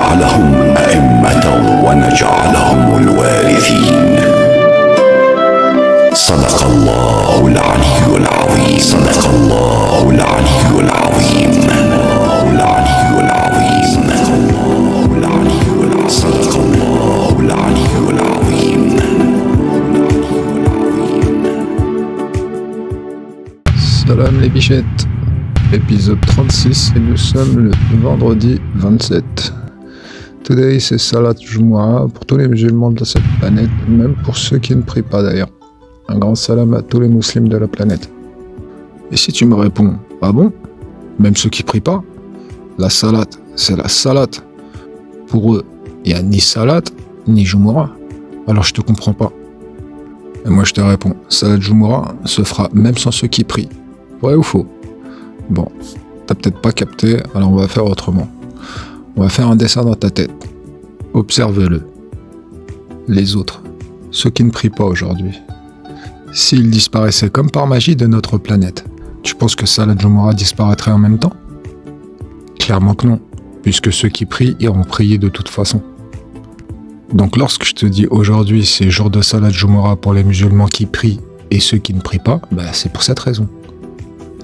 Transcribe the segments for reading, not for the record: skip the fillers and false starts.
ونجعلهم أئمة ونجعلهم الوارثين. صدق الله العلي العظيم. صدق الله العلي العظيم. الله العلي العظيم. الله العلي العظيم. صدق الله العلي العظيم. Salam les bichettes, épisode 36 et nous sommes le vendredi 27. Today c'est Salat Jumu'ah pour tous les musulmans de cette planète, même pour ceux qui ne prient pas d'ailleurs. Un grand salam à tous les musulmans de la planète. Et si tu me réponds, ah bon? Même ceux qui prient pas? La salat, c'est la salat. Pour eux, il n'y a ni salat, ni Jumu'ah. Alors je te comprends pas. Et moi je te réponds, Salat Jumu'ah se fera même sans ceux qui prient. Vrai ou faux? Bon, t'as peut-être pas capté, alors on va faire autrement. On va faire un dessin dans ta tête. Observe-le. Les autres, ceux qui ne prient pas aujourd'hui. S'ils disparaissaient comme par magie de notre planète, tu penses que Salat Jumu'ah disparaîtrait en même temps? Clairement que non, puisque ceux qui prient iront prier de toute façon. Donc lorsque je te dis aujourd'hui c'est jour de Salat Jumu'ah pour les musulmans qui prient et ceux qui ne prient pas, bah c'est pour cette raison.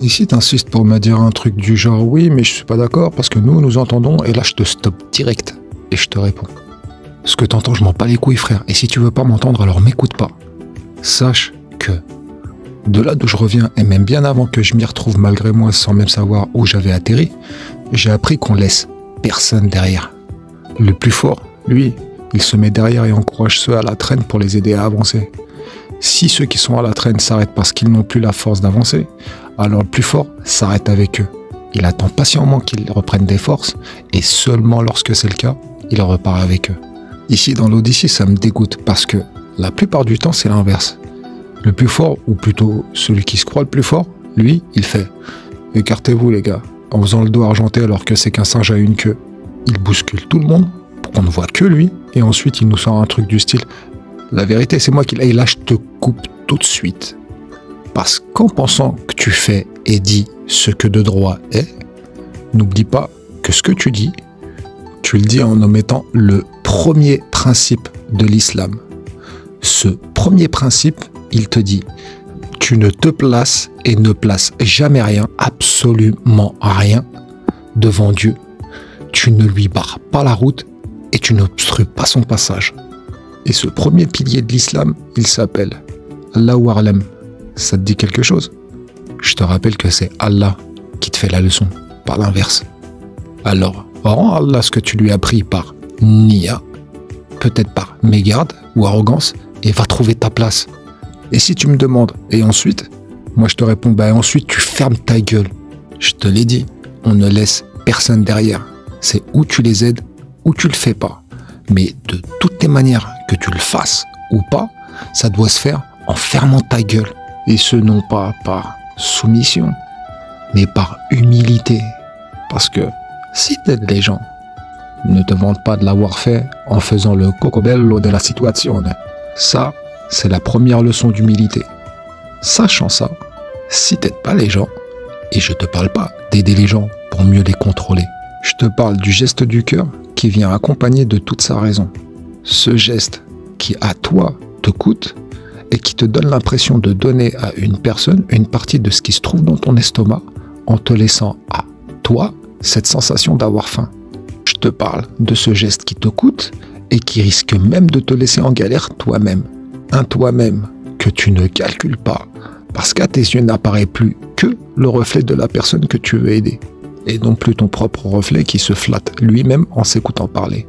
Et si t'insistes pour me dire un truc du genre oui mais je suis pas d'accord parce que nous entendons, et là je te stoppe direct et je te réponds. Ce que t'entends je m'en bats les couilles frère, et si tu veux pas m'entendre alors m'écoute pas. Sache que de là d'où je reviens et même bien avant que je m'y retrouve malgré moi sans même savoir où j'avais atterri, j'ai appris qu'on laisse personne derrière. Le plus fort, lui, il se met derrière et encourage ceux à la traîne pour les aider à avancer. Si ceux qui sont à la traîne s'arrêtent parce qu'ils n'ont plus la force d'avancer, alors le plus fort s'arrête avec eux. Il attend patiemment qu'ils reprennent des forces et seulement lorsque c'est le cas, il repart avec eux. Ici dans l'Odyssée, ça me dégoûte parce que la plupart du temps, c'est l'inverse. Le plus fort, ou plutôt celui qui se croit le plus fort, lui, il fait « Écartez-vous les gars », en faisant le dos argenté alors que c'est qu'un singe à une queue. Il bouscule tout le monde pour qu'on ne voit que lui et ensuite il nous sort un truc du style « La vérité, c'est moi qui l'ai, là je te coupe tout de suite. » Parce qu'en pensant que tu fais et dis ce que de droit est, n'oublie pas que ce que tu dis, tu le dis en omettant le premier principe de l'islam. Ce premier principe, il te dit, tu ne te places et ne places jamais rien, absolument rien, devant Dieu. Tu ne lui barres pas la route et tu n'obstrues pas son passage. Et ce premier pilier de l'islam, il s'appelle Allahu A'lam. Ça te dit quelque chose? Je te rappelle que c'est Allah qui te fait la leçon, pas l'inverse. Alors, rends à Allah ce que tu lui as pris par niya, peut-être par mégarde ou arrogance, et va trouver ta place. Et si tu me demandes, et ensuite? Moi je te réponds, bah ensuite tu fermes ta gueule. Je te l'ai dit, on ne laisse personne derrière. C'est où tu les aides, ou tu le fais pas. Mais de toutes les manières, que tu le fasses ou pas, ça doit se faire en fermant ta gueule. Et ce non pas par soumission, mais par humilité. Parce que si t'aides les gens, ne te vante pas de l'avoir fait en faisant le cocobello de la situation. Ça, c'est la première leçon d'humilité. Sachant ça, si t'aides pas les gens, et je te parle pas d'aider les gens pour mieux les contrôler, je te parle du geste du cœur qui vient accompagner de toute sa raison. Ce geste qui à toi te coûte et qui te donne l'impression de donner à une personne une partie de ce qui se trouve dans ton estomac en te laissant à toi cette sensation d'avoir faim. Je te parle de ce geste qui te coûte et qui risque même de te laisser en galère toi-même. Un toi-même que tu ne calcules pas parce qu'à tes yeux n'apparaît plus que le reflet de la personne que tu veux aider et non plus ton propre reflet qui se flatte lui-même en s'écoutant parler.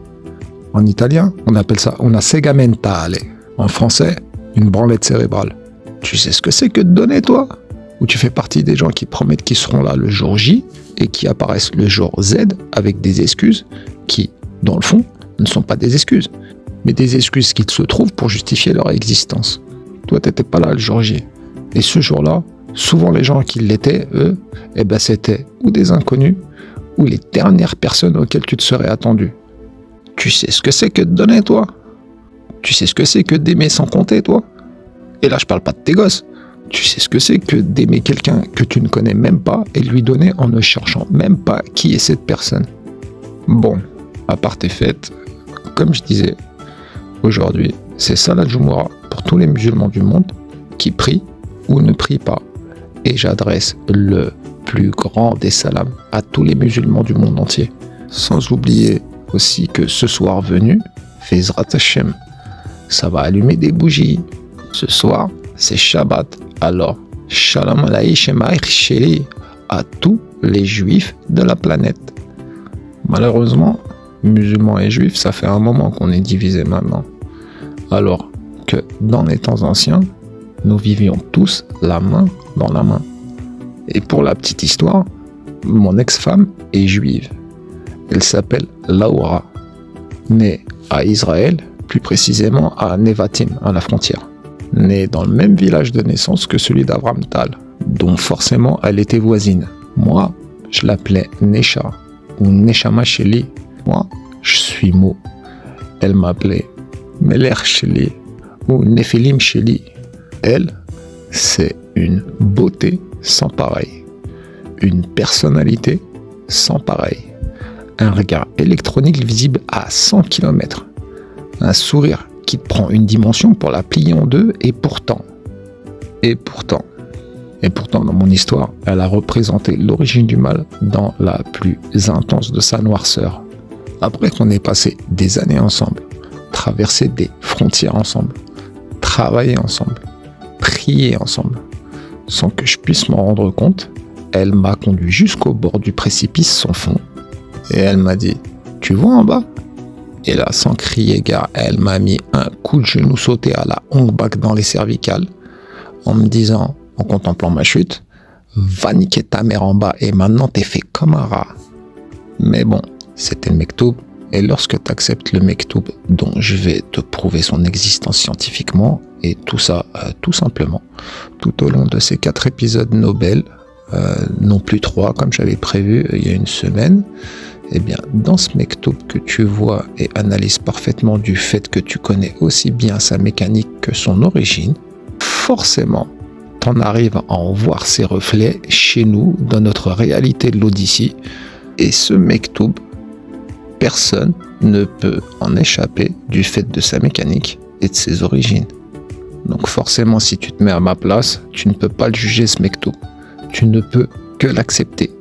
En italien, on appelle ça una sega mentale. En français, une branlette cérébrale. Tu sais ce que c'est que de donner, toi? Ou tu fais partie des gens qui promettent qu'ils seront là le jour J et qui apparaissent le jour Z avec des excuses qui, dans le fond, ne sont pas des excuses, mais des excuses qui se trouvent pour justifier leur existence. Toi, t'étais pas là le jour J. Et ce jour-là, souvent les gens qui l'étaient, eux, eh ben c'était ou des inconnus, ou les dernières personnes auxquelles tu te serais attendu. Tu sais ce que c'est que de donner, toi? Tu sais ce que c'est que d'aimer sans compter, toi? Et là, je parle pas de tes gosses. Tu sais ce que c'est que d'aimer quelqu'un que tu ne connais même pas et lui donner en ne cherchant même pas qui est cette personne. Bon, à part tes fêtes, comme je disais, aujourd'hui, c'est Salat Jumu'ah pour tous les musulmans du monde qui prient ou ne prient pas. Et j'adresse le plus grand des salams à tous les musulmans du monde entier. Sans oublier aussi que ce soir venu, Fezrat Hashem, ça va allumer des bougies. Ce soir, c'est Shabbat. Alors, Shalom Aleichem Sheli à tous les juifs de la planète. Malheureusement, musulmans et juifs, ça fait un moment qu'on est divisés maintenant. Alors que dans les temps anciens, nous vivions tous la main dans la main. Et pour la petite histoire, mon ex-femme est juive. Elle s'appelle Laura, née à Israël, plus précisément à Nevatim, à la frontière. Née dans le même village de naissance que celui d'Avram Tal, dont forcément elle était voisine. Moi, je l'appelais Nesha, ou Neshama Sheli. Moi, je suis Mo. Elle m'appelait Meler Sheli, ou Nephilim Sheli. Elle, c'est une beauté sans pareil, une personnalité sans pareil, un regard électronique visible à 100 km, un sourire qui te prend une dimension pour la plier en deux, et pourtant, dans mon histoire, elle a représenté l'origine du mal dans la plus intense de sa noirceur. Après qu'on ait passé des années ensemble, traversé des frontières ensemble, travaillé ensemble, prié ensemble, sans que je puisse m'en rendre compte, elle m'a conduit jusqu'au bord du précipice sans fond, et elle m'a dit « Tu vois en bas ?» Et là, sans crier gare, elle m'a mis un coup de genou sauté à la hongbak dans les cervicales, en me disant, en contemplant ma chute, « Va niquer ta mère en bas, et maintenant t'es fait comme un rat. » Mais bon, c'était le mektoub, et lorsque tu acceptes le mektoub, dont je vais te prouver son existence scientifiquement, et tout ça, tout simplement, tout au long de ces 4 épisodes Nobel, non plus 3 comme j'avais prévu il y a une semaine, eh bien, dans ce mektoub que tu vois et analyses parfaitement du fait que tu connais aussi bien sa mécanique que son origine, forcément, t'en arrives à en voir ses reflets chez nous, dans notre réalité de l'Odyssée, et ce mektoub, personne ne peut en échapper du fait de sa mécanique et de ses origines. Donc forcément, si tu te mets à ma place, tu ne peux pas le juger ce mektoub. Tu ne peux que l'accepter,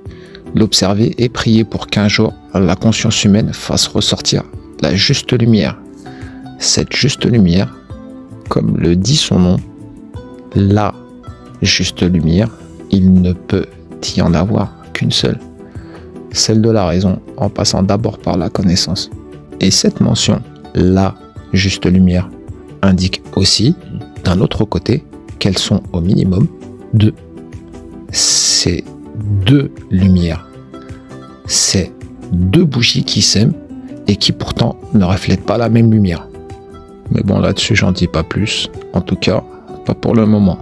l'observer et prier pour qu'un jour, la conscience humaine fasse ressortir la juste lumière. Cette juste lumière, comme le dit son nom, la juste lumière, il ne peut y en avoir qu'une seule. Celle de la raison, en passant d'abord par la connaissance. Et cette mention, la juste lumière, indique aussi, d'un autre côté, qu'elles sont au minimum deux. C'est deux lumières. C'est deux bougies qui s'aiment et qui pourtant ne reflètent pas la même lumière. Mais bon, là-dessus, j'en dis pas plus. En tout cas, pas pour le moment.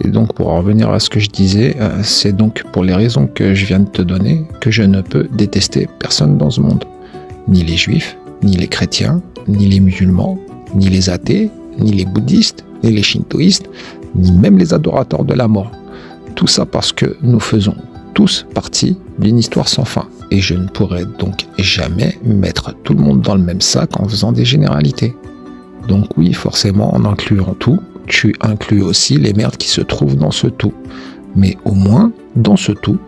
Et donc, pour en revenir à ce que je disais, c'est donc pour les raisons que je viens de te donner que je ne peux détester personne dans ce monde. Ni les juifs, ni les chrétiens, ni les musulmans, ni les athées, ni les bouddhistes, ni les shintoïstes, ni même les adorateurs de la mort. Tout ça parce que nous faisons tous partie d'une histoire sans fin. Et je ne pourrais donc jamais mettre tout le monde dans le même sac en faisant des généralités. Donc oui, forcément, en incluant tout, tu inclus aussi les merdes qui se trouvent dans ce tout. Mais au moins, dans ce tout,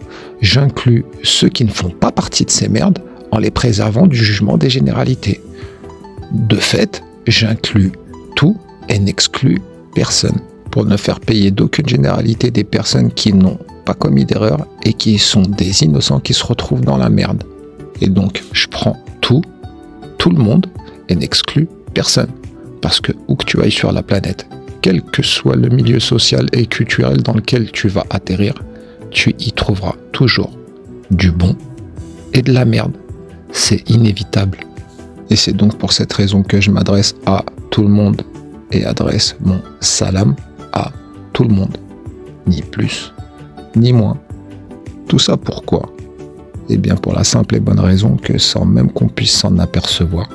j'inclus ceux qui ne font pas partie de ces merdes en les préservant du jugement des généralités. De fait, j'inclus tout et n'exclus personne, pour ne faire payer d'aucune généralité des personnes qui n'ont pas commis d'erreur et qui sont des innocents qui se retrouvent dans la merde. Et donc, je prends tout le monde, et n'exclus personne. Parce que où que tu ailles sur la planète, quel que soit le milieu social et culturel dans lequel tu vas atterrir, tu y trouveras toujours du bon et de la merde. C'est inévitable. Et c'est donc pour cette raison que je m'adresse à tout le monde et adresse mon salam à tout le monde. Ni plus, ni moins. Tout ça pourquoi? Eh bien pour la simple et bonne raison que sans même qu'on puisse s'en apercevoir,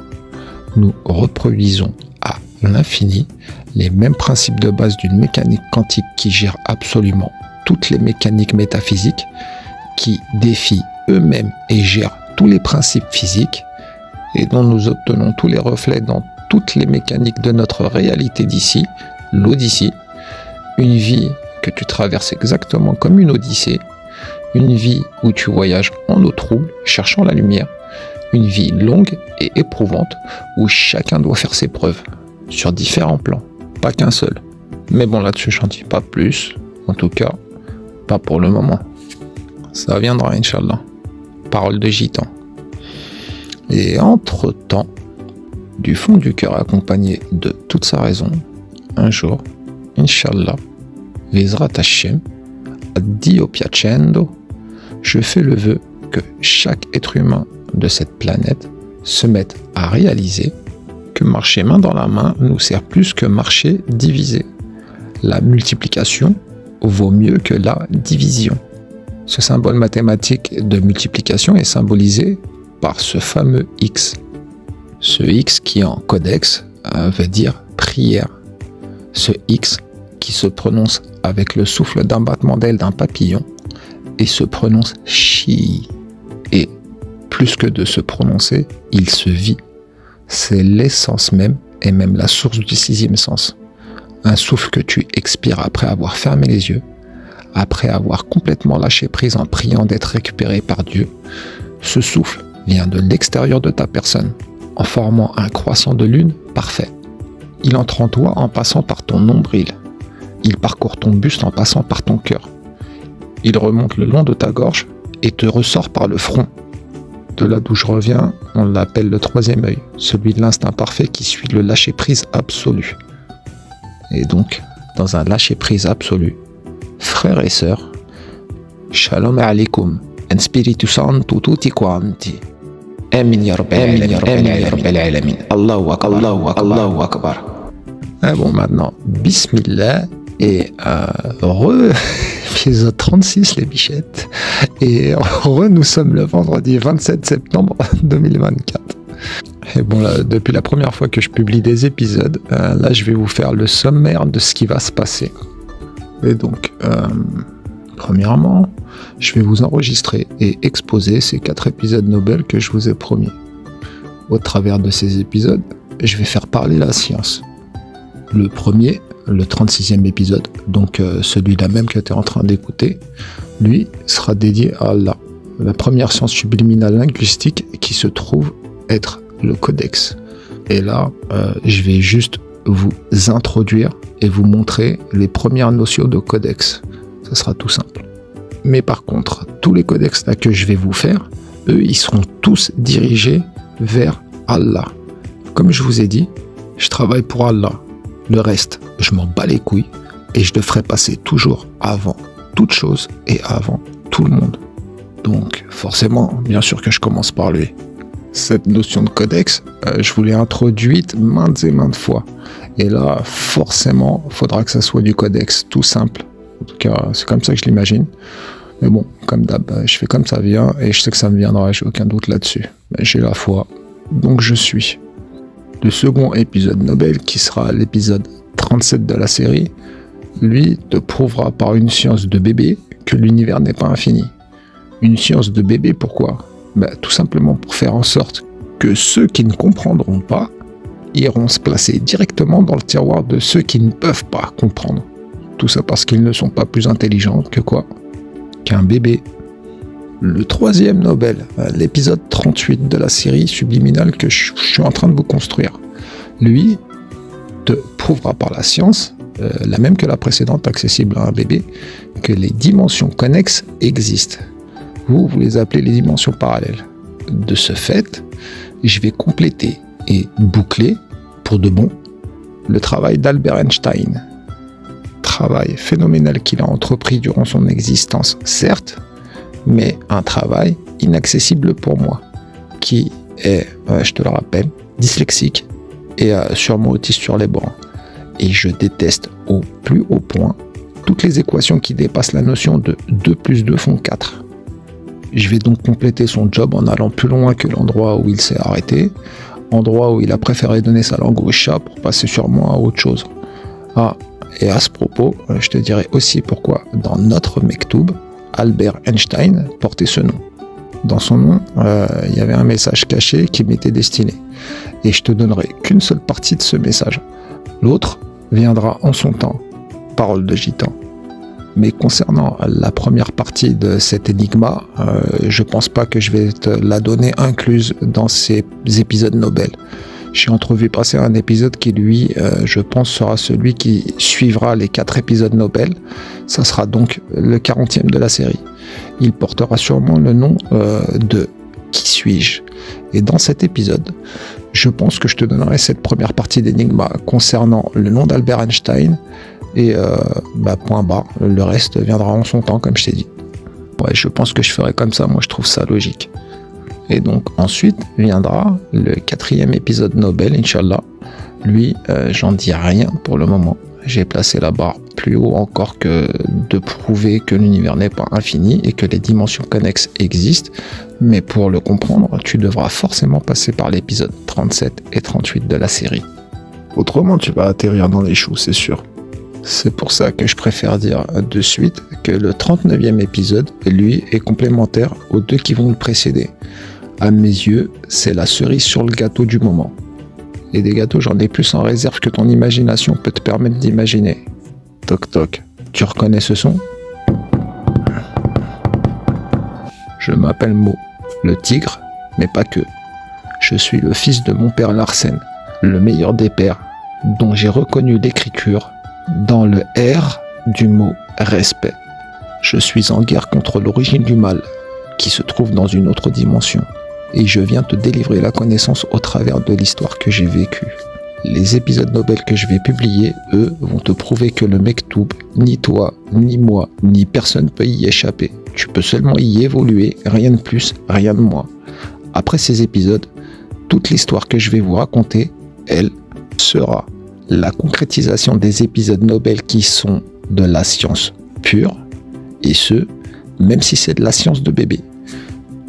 nous reproduisons à l'infini les mêmes principes de base d'une mécanique quantique qui gère absolument toutes les mécaniques métaphysiques, qui défient eux-mêmes et gèrent tous les principes physiques, et dont nous obtenons tous les reflets dans toutes les mécaniques de notre réalité d'ici, l'Odyssée, une vie que tu traverses exactement comme une Odyssée, une vie où tu voyages en eau trouble, cherchant la lumière, une vie longue et éprouvante où chacun doit faire ses preuves, sur différents plans, pas qu'un seul. Mais bon, là-dessus, je n'en dis pas plus, en tout cas, pas pour le moment. Ça viendra, Inch'Allah. Parole de gitan. Et entre-temps, du fond du cœur accompagné de toute sa raison, un jour, Inch'Allah, Vizrat Hashem, Dio piacendo, je fais le vœu que chaque être humain de cette planète se mette à réaliser que marcher main dans la main nous sert plus que marcher divisé. La multiplication vaut mieux que la division. Ce symbole mathématique de multiplication est symbolisé par ce fameux X. Ce X qui en codex veut dire prière. Ce X qui se prononce avec le souffle d'un battement d'aile d'un papillon et se prononce chi. Et plus que de se prononcer, il se vit. C'est l'essence même et même la source du sixième sens. Un souffle que tu expires après avoir fermé les yeux, après avoir complètement lâché prise en priant d'être récupéré par Dieu. Ce souffle vient de l'extérieur de ta personne, en formant un croissant de lune parfait. Il entre en toi en passant par ton nombril. Il parcourt ton buste en passant par ton cœur. Il remonte le long de ta gorge et te ressort par le front. De là d'où je reviens, on l'appelle le troisième œil, celui de l'instinct parfait qui suit le lâcher-prise absolu. Et donc, dans un lâcher-prise absolu, frères et sœurs, Shalom alaikum, en spiritu santo tutti quanti. Amin ya rabbal alamin. Allahu akbar, Allahu akbar. Ah bon, maintenant, bismillah, et épisode 36, les bichettes. Et nous sommes le vendredi 27 septembre 2024. Et bon, là, depuis la première fois que je publie des épisodes, là, je vais vous faire le sommaire de ce qui va se passer. Et donc, premièrement, je vais vous enregistrer et exposer ces 4 épisodes Nobel que je vous ai promis. Au travers de ces épisodes, je vais faire parler la science. Le premier, le 36e épisode, donc celui-là même que tu es en train d'écouter, lui sera dédié à Allah, la première science subliminale linguistique qui se trouve être le codex. Et là, je vais juste vous introduire et vous montrer les premières notions de codex. Ça sera tout simple. Mais par contre, tous les codex là que je vais vous faire, eux, ils seront tous dirigés vers Allah. Comme je vous ai dit, je travaille pour Allah. Le reste, je m'en bats les couilles et je le ferai passer toujours avant toute chose et avant tout le monde. Donc forcément, bien sûr que je commence par lui. Cette notion de codex, je vous l'ai introduite maintes et maintes fois. Et là, forcément, il faudra que ça soit du codex tout simple. En tout cas, c'est comme ça que je l'imagine. Mais bon, comme d'hab, je fais comme ça vient et je sais que ça me viendra, j'ai aucun doute là-dessus. J'ai la foi, donc je suis. Le second épisode Nobel, qui sera l'épisode 37 de la série, lui te prouvera par une science de bébé que l'univers n'est pas infini. Une science de bébé, pourquoi ? Tout simplement pour faire en sorte que ceux qui ne comprendront pas iront se placer directement dans le tiroir de ceux qui ne peuvent pas comprendre. Tout ça parce qu'ils ne sont pas plus intelligents que quoi ? Qu'un bébé. Le troisième Nobel, l'épisode 38 de la série subliminale que je suis en train de vous construire, lui te prouvera par la science, la même que la précédente accessible à un bébé, que les dimensions connexes existent. Vous les appelez les dimensions parallèles. De ce fait, je vais compléter et boucler, pour de bon, le travail d'Albert Einstein. Travail phénoménal qu'il a entrepris durant son existence, certes, mais un travail inaccessible pour moi, qui est, je te le rappelle, dyslexique et sûrement autiste sur les bords. Et je déteste au plus haut point toutes les équations qui dépassent la notion de 2 plus 2 font 4. Je vais donc compléter son job en allant plus loin que l'endroit où il s'est arrêté, endroit où il a préféré donner sa langue au chat pour passer sûrement à autre chose. Ah, et à ce propos, je te dirai aussi pourquoi dans notre Mektoub, Albert Einstein portait ce nom. Dans son nom, il y avait un message caché qui m'était destiné. Et je te donnerai qu'une seule partie de ce message. L'autre viendra en son temps. Parole de gitan. Mais concernant la première partie de cette énigma, je pense pas que je vais te la donner incluse dans ces épisodes Nobel. J'ai entrevu passer un épisode qui, lui, je pense, sera celui qui suivra les 4 épisodes Nobel. Ça sera donc le 40e de la série. Il portera sûrement le nom de « Qui suis-je ?» Et dans cet épisode, je pense que je te donnerai cette première partie d'énigma concernant le nom d'Albert Einstein et point barre, le reste viendra en son temps, comme je t'ai dit. Ouais, je pense que je ferai comme ça, moi je trouve ça logique. Et donc ensuite viendra le 4e épisode Nobel, Inch'Allah. Lui, j'en dis rien pour le moment. J'ai placé la barre plus haut encore que de prouver que l'univers n'est pas infini et que les dimensions connexes existent. Mais pour le comprendre, tu devras forcément passer par l'épisode 37 et 38 de la série. Autrement, tu vas atterrir dans les choux, c'est sûr. C'est pour ça que je préfère dire de suite que le 39e épisode, lui, est complémentaire aux 2 qui vont le précéder. À mes yeux, c'est la cerise sur le gâteau du moment. Et des gâteaux, j'en ai plus en réserve que ton imagination peut te permettre d'imaginer. Toc toc, tu reconnais ce son? Je m'appelle Mo, le tigre, mais pas que. Je suis le fils de mon père Larsen, le meilleur des pères, dont j'ai reconnu l'écriture dans le R du mot respect. Je suis en guerre contre l'origine du mal, qui se trouve dans une autre dimension, et je viens te délivrer la connaissance au travers de l'histoire que j'ai vécue. Les épisodes Nobel que je vais publier, eux, vont te prouver que le Mektoub, ni toi, ni moi, ni personne peut y échapper. Tu peux seulement y évoluer, rien de plus, rien de moins. Après ces épisodes, toute l'histoire que je vais vous raconter, elle, sera la concrétisation des épisodes Nobel qui sont de la science pure, et ce, même si c'est de la science de bébé.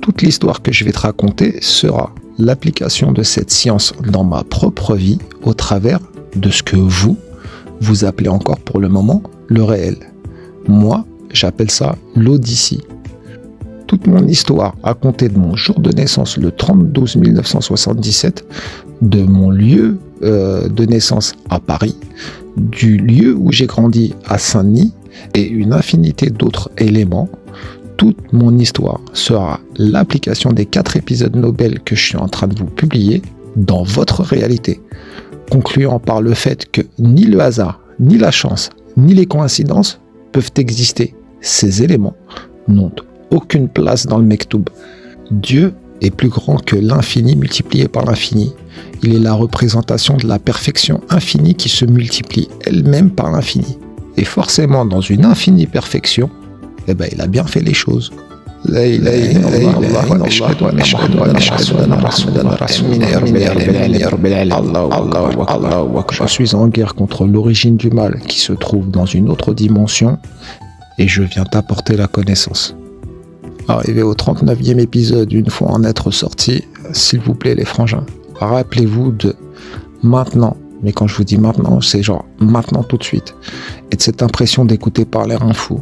Toute l'histoire que je vais te raconter sera l'application de cette science dans ma propre vie au travers de ce que vous appelez encore pour le moment le réel. Moi, j'appelle ça l'Odyssée. Toute mon histoire à compter de mon jour de naissance le 30/12/1977, de mon lieu de naissance à Paris, du lieu où j'ai grandi à Saint-Denis et une infinité d'autres éléments. Toute mon histoire sera l'application des 4 épisodes Nobel que je suis en train de vous publier dans votre réalité, concluant par le fait que ni le hasard, ni la chance, ni les coïncidences peuvent exister. Ces éléments n'ont aucune place dans le Mektoub. Dieu est plus grand que l'infini multiplié par l'infini. Il est la représentation de la perfection infinie qui se multiplie elle-même par l'infini. Et forcément, dans une infinie perfection, il a bien fait les choses. Je suis en guerre contre l'origine du mal qui se trouve dans une autre dimension et je viens t'apporter la connaissance. Arrivé au 39e épisode, une fois en être sorti, s'il vous plaît les frangins, rappelez-vous de maintenant, mais quand je vous dis maintenant, c'est genre maintenant tout de suite, et de cette impression d'écouter parler un fou.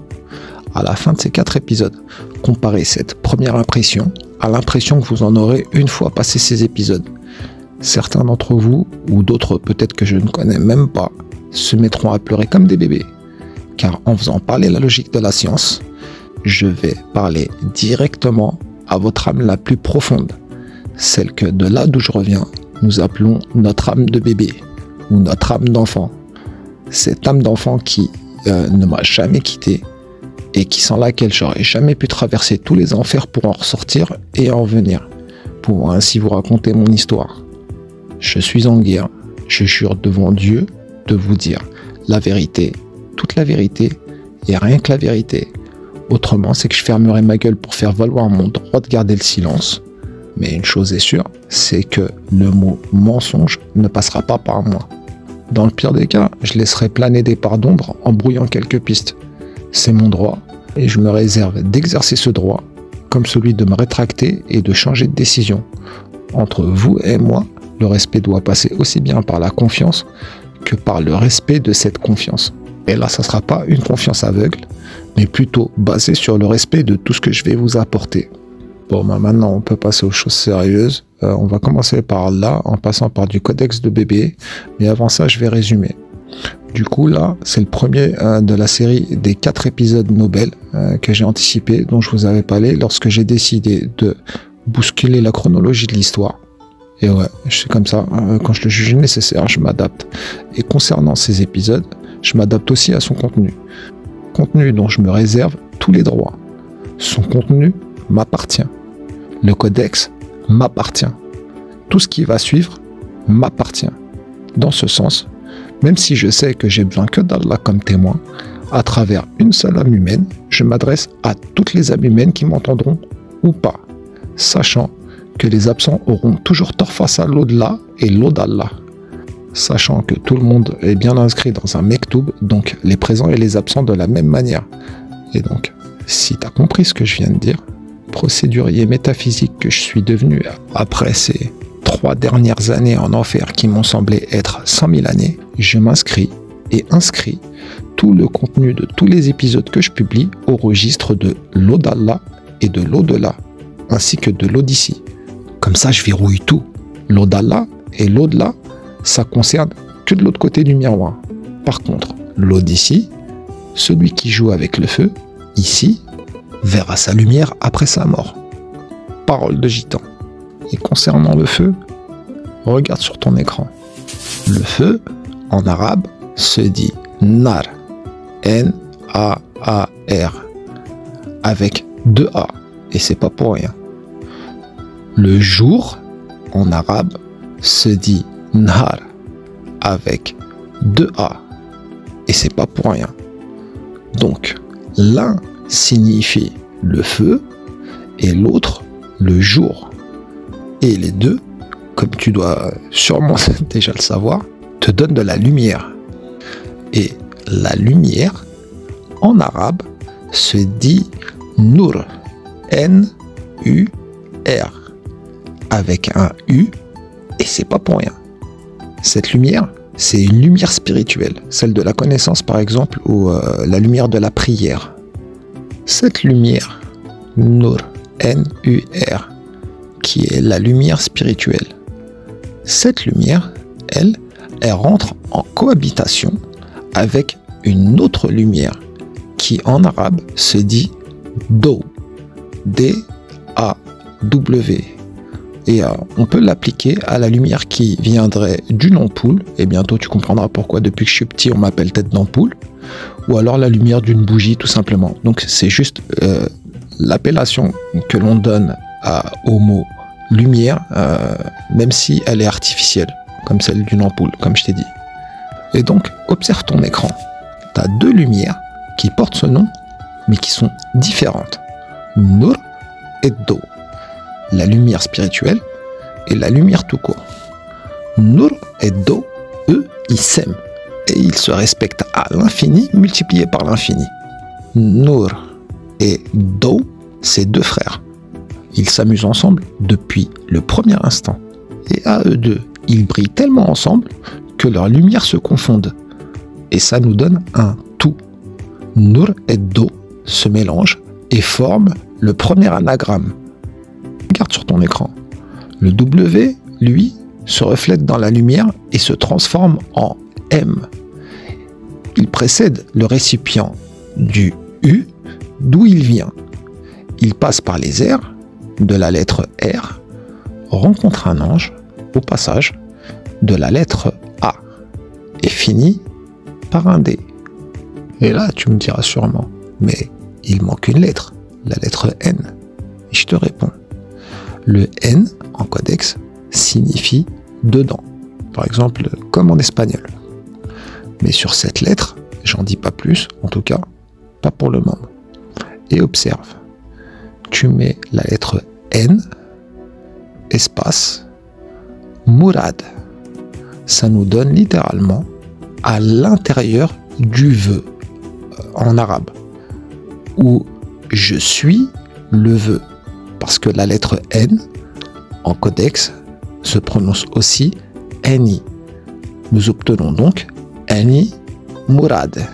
À la fin de ces 4 épisodes, comparez cette première impression à l'impression que vous en aurez une fois passé ces épisodes. Certains d'entre vous, ou d'autres peut-être que je ne connais même pas, se mettront à pleurer comme des bébés. Car en faisant parler la logique de la science, je vais parler directement à votre âme la plus profonde. Celle que de là d'où je reviens, nous appelons notre âme de bébé, ou notre âme d'enfant. Cette âme d'enfant qui ne m'a jamais quitté, et qui sans laquelle j'aurais jamais pu traverser tous les enfers pour en ressortir et en venir, pour ainsi vous raconter mon histoire. Je suis en guerre, je jure devant Dieu de vous dire la vérité, toute la vérité, et rien que la vérité. Autrement, c'est que je fermerai ma gueule pour faire valoir mon droit de garder le silence. Mais une chose est sûre, c'est que le mot mensonge ne passera pas par moi. Dans le pire des cas, je laisserai planer des parts d'ombre en brouillant quelques pistes. C'est mon droit, et je me réserve d'exercer ce droit, comme celui de me rétracter et de changer de décision. Entre vous et moi, le respect doit passer aussi bien par la confiance que par le respect de cette confiance. Et là, ça ne sera pas une confiance aveugle, mais plutôt basée sur le respect de tout ce que je vais vous apporter. Bon, bah maintenant, on peut passer aux choses sérieuses. On va commencer par là, en passant par du codex de bébé. Mais avant ça, je vais résumer. Du coup, là, c'est le premier de la série des 4 épisodes Nobel que j'ai anticipé, dont je vous avais parlé lorsque j'ai décidé de bousculer la chronologie de l'histoire. Et ouais, je suis comme ça. Quand je le juge nécessaire, je m'adapte. Et concernant ces épisodes, je m'adapte aussi à son contenu. Contenu dont je me réserve tous les droits. Son contenu m'appartient. Le codex m'appartient. Tout ce qui va suivre m'appartient. Dans ce sens, même si je sais que j'ai besoin que d'Allah comme témoin, à travers une seule âme humaine, je m'adresse à toutes les âmes humaines qui m'entendront ou pas, sachant que les absents auront toujours tort face à l'au-delà et l'au d'Allah. Sachant que tout le monde est bien inscrit dans un mektoub, donc les présents et les absents de la même manière. Et donc, si tu as compris ce que je viens de dire, procédurier métaphysique que je suis devenu après ces 3 dernières années en enfer qui m'ont semblé être 100 000 années, je m'inscris et inscris tout le contenu de tous les épisodes que je publie au registre de l'au d'Allah et de l'au-delà, ainsi que de l'au d'ici. Comme ça, je verrouille tout. L'au d'Allah et l'au-delà, ça concerne que de l'autre côté du miroir. Par contre, l'au d'ici, celui qui joue avec le feu, ici, verra sa lumière après sa mort. Parole de gitan. Et concernant le feu, regarde sur ton écran. Le feu, en arabe, se dit nar, N-A-A-R, avec 2 A, et c'est pas pour rien. Le jour, en arabe, se dit Nahar, avec 2 A, et c'est pas pour rien. Donc, l'un signifie le feu, et l'autre, le jour. Et les deux, comme tu dois sûrement déjà le savoir, te donnent de la lumière. Et la lumière, en arabe, se dit Nur, N-U-R, avec un U, et c'est pas pour rien. Cette lumière, c'est une lumière spirituelle, celle de la connaissance par exemple, ou la lumière de la prière. Cette lumière, Nur, N-U-R, qui est la lumière spirituelle, cette lumière, elle rentre en cohabitation avec une autre lumière qui en arabe se dit Daw, D-A-W. Et on peut l'appliquer à la lumière qui viendrait d'une ampoule, et bientôt tu comprendras pourquoi depuis que je suis petit on m'appelle tête d'ampoule, ou alors la lumière d'une bougie tout simplement. Donc c'est juste l'appellation que l'on donne au mot lumière, même si elle est artificielle, comme celle d'une ampoule, comme je t'ai dit. Et donc, observe ton écran. Tu as 2 lumières qui portent ce nom, mais qui sont différentes. Nur et Do. La lumière spirituelle et la lumière tout court. Nur et Do, eux, ils s'aiment. Et ils se respectent à l'infini, multiplié par l'infini. Nur et Do, c'est 2 frères. Ils s'amusent ensemble depuis le premier instant. Et à eux deux, ils brillent tellement ensemble que leurs lumières se confondent. Et ça nous donne un tout. Nur et Do se mélangent et forment le premier anagramme. Regarde sur ton écran. Le W, lui, se reflète dans la lumière et se transforme en M. Il précède le récipient du U, d'où il vient. Il passe par les airs de la lettre R, rencontre un ange au passage de la lettre A et finit par un D. Et là, tu me diras sûrement, mais il manque une lettre, la lettre N. Et je te réponds, le N en codex signifie dedans, par exemple comme en espagnol. Mais sur cette lettre, j'en dis pas plus, en tout cas, pas pour le moment. Et observe, tu mets la lettre N, espace, Mourad. Ça nous donne littéralement à l'intérieur du vœu, en arabe, où je suis le vœu. Parce que la lettre N, en codex, se prononce aussi Ni. Nous obtenons donc Ni Mourad.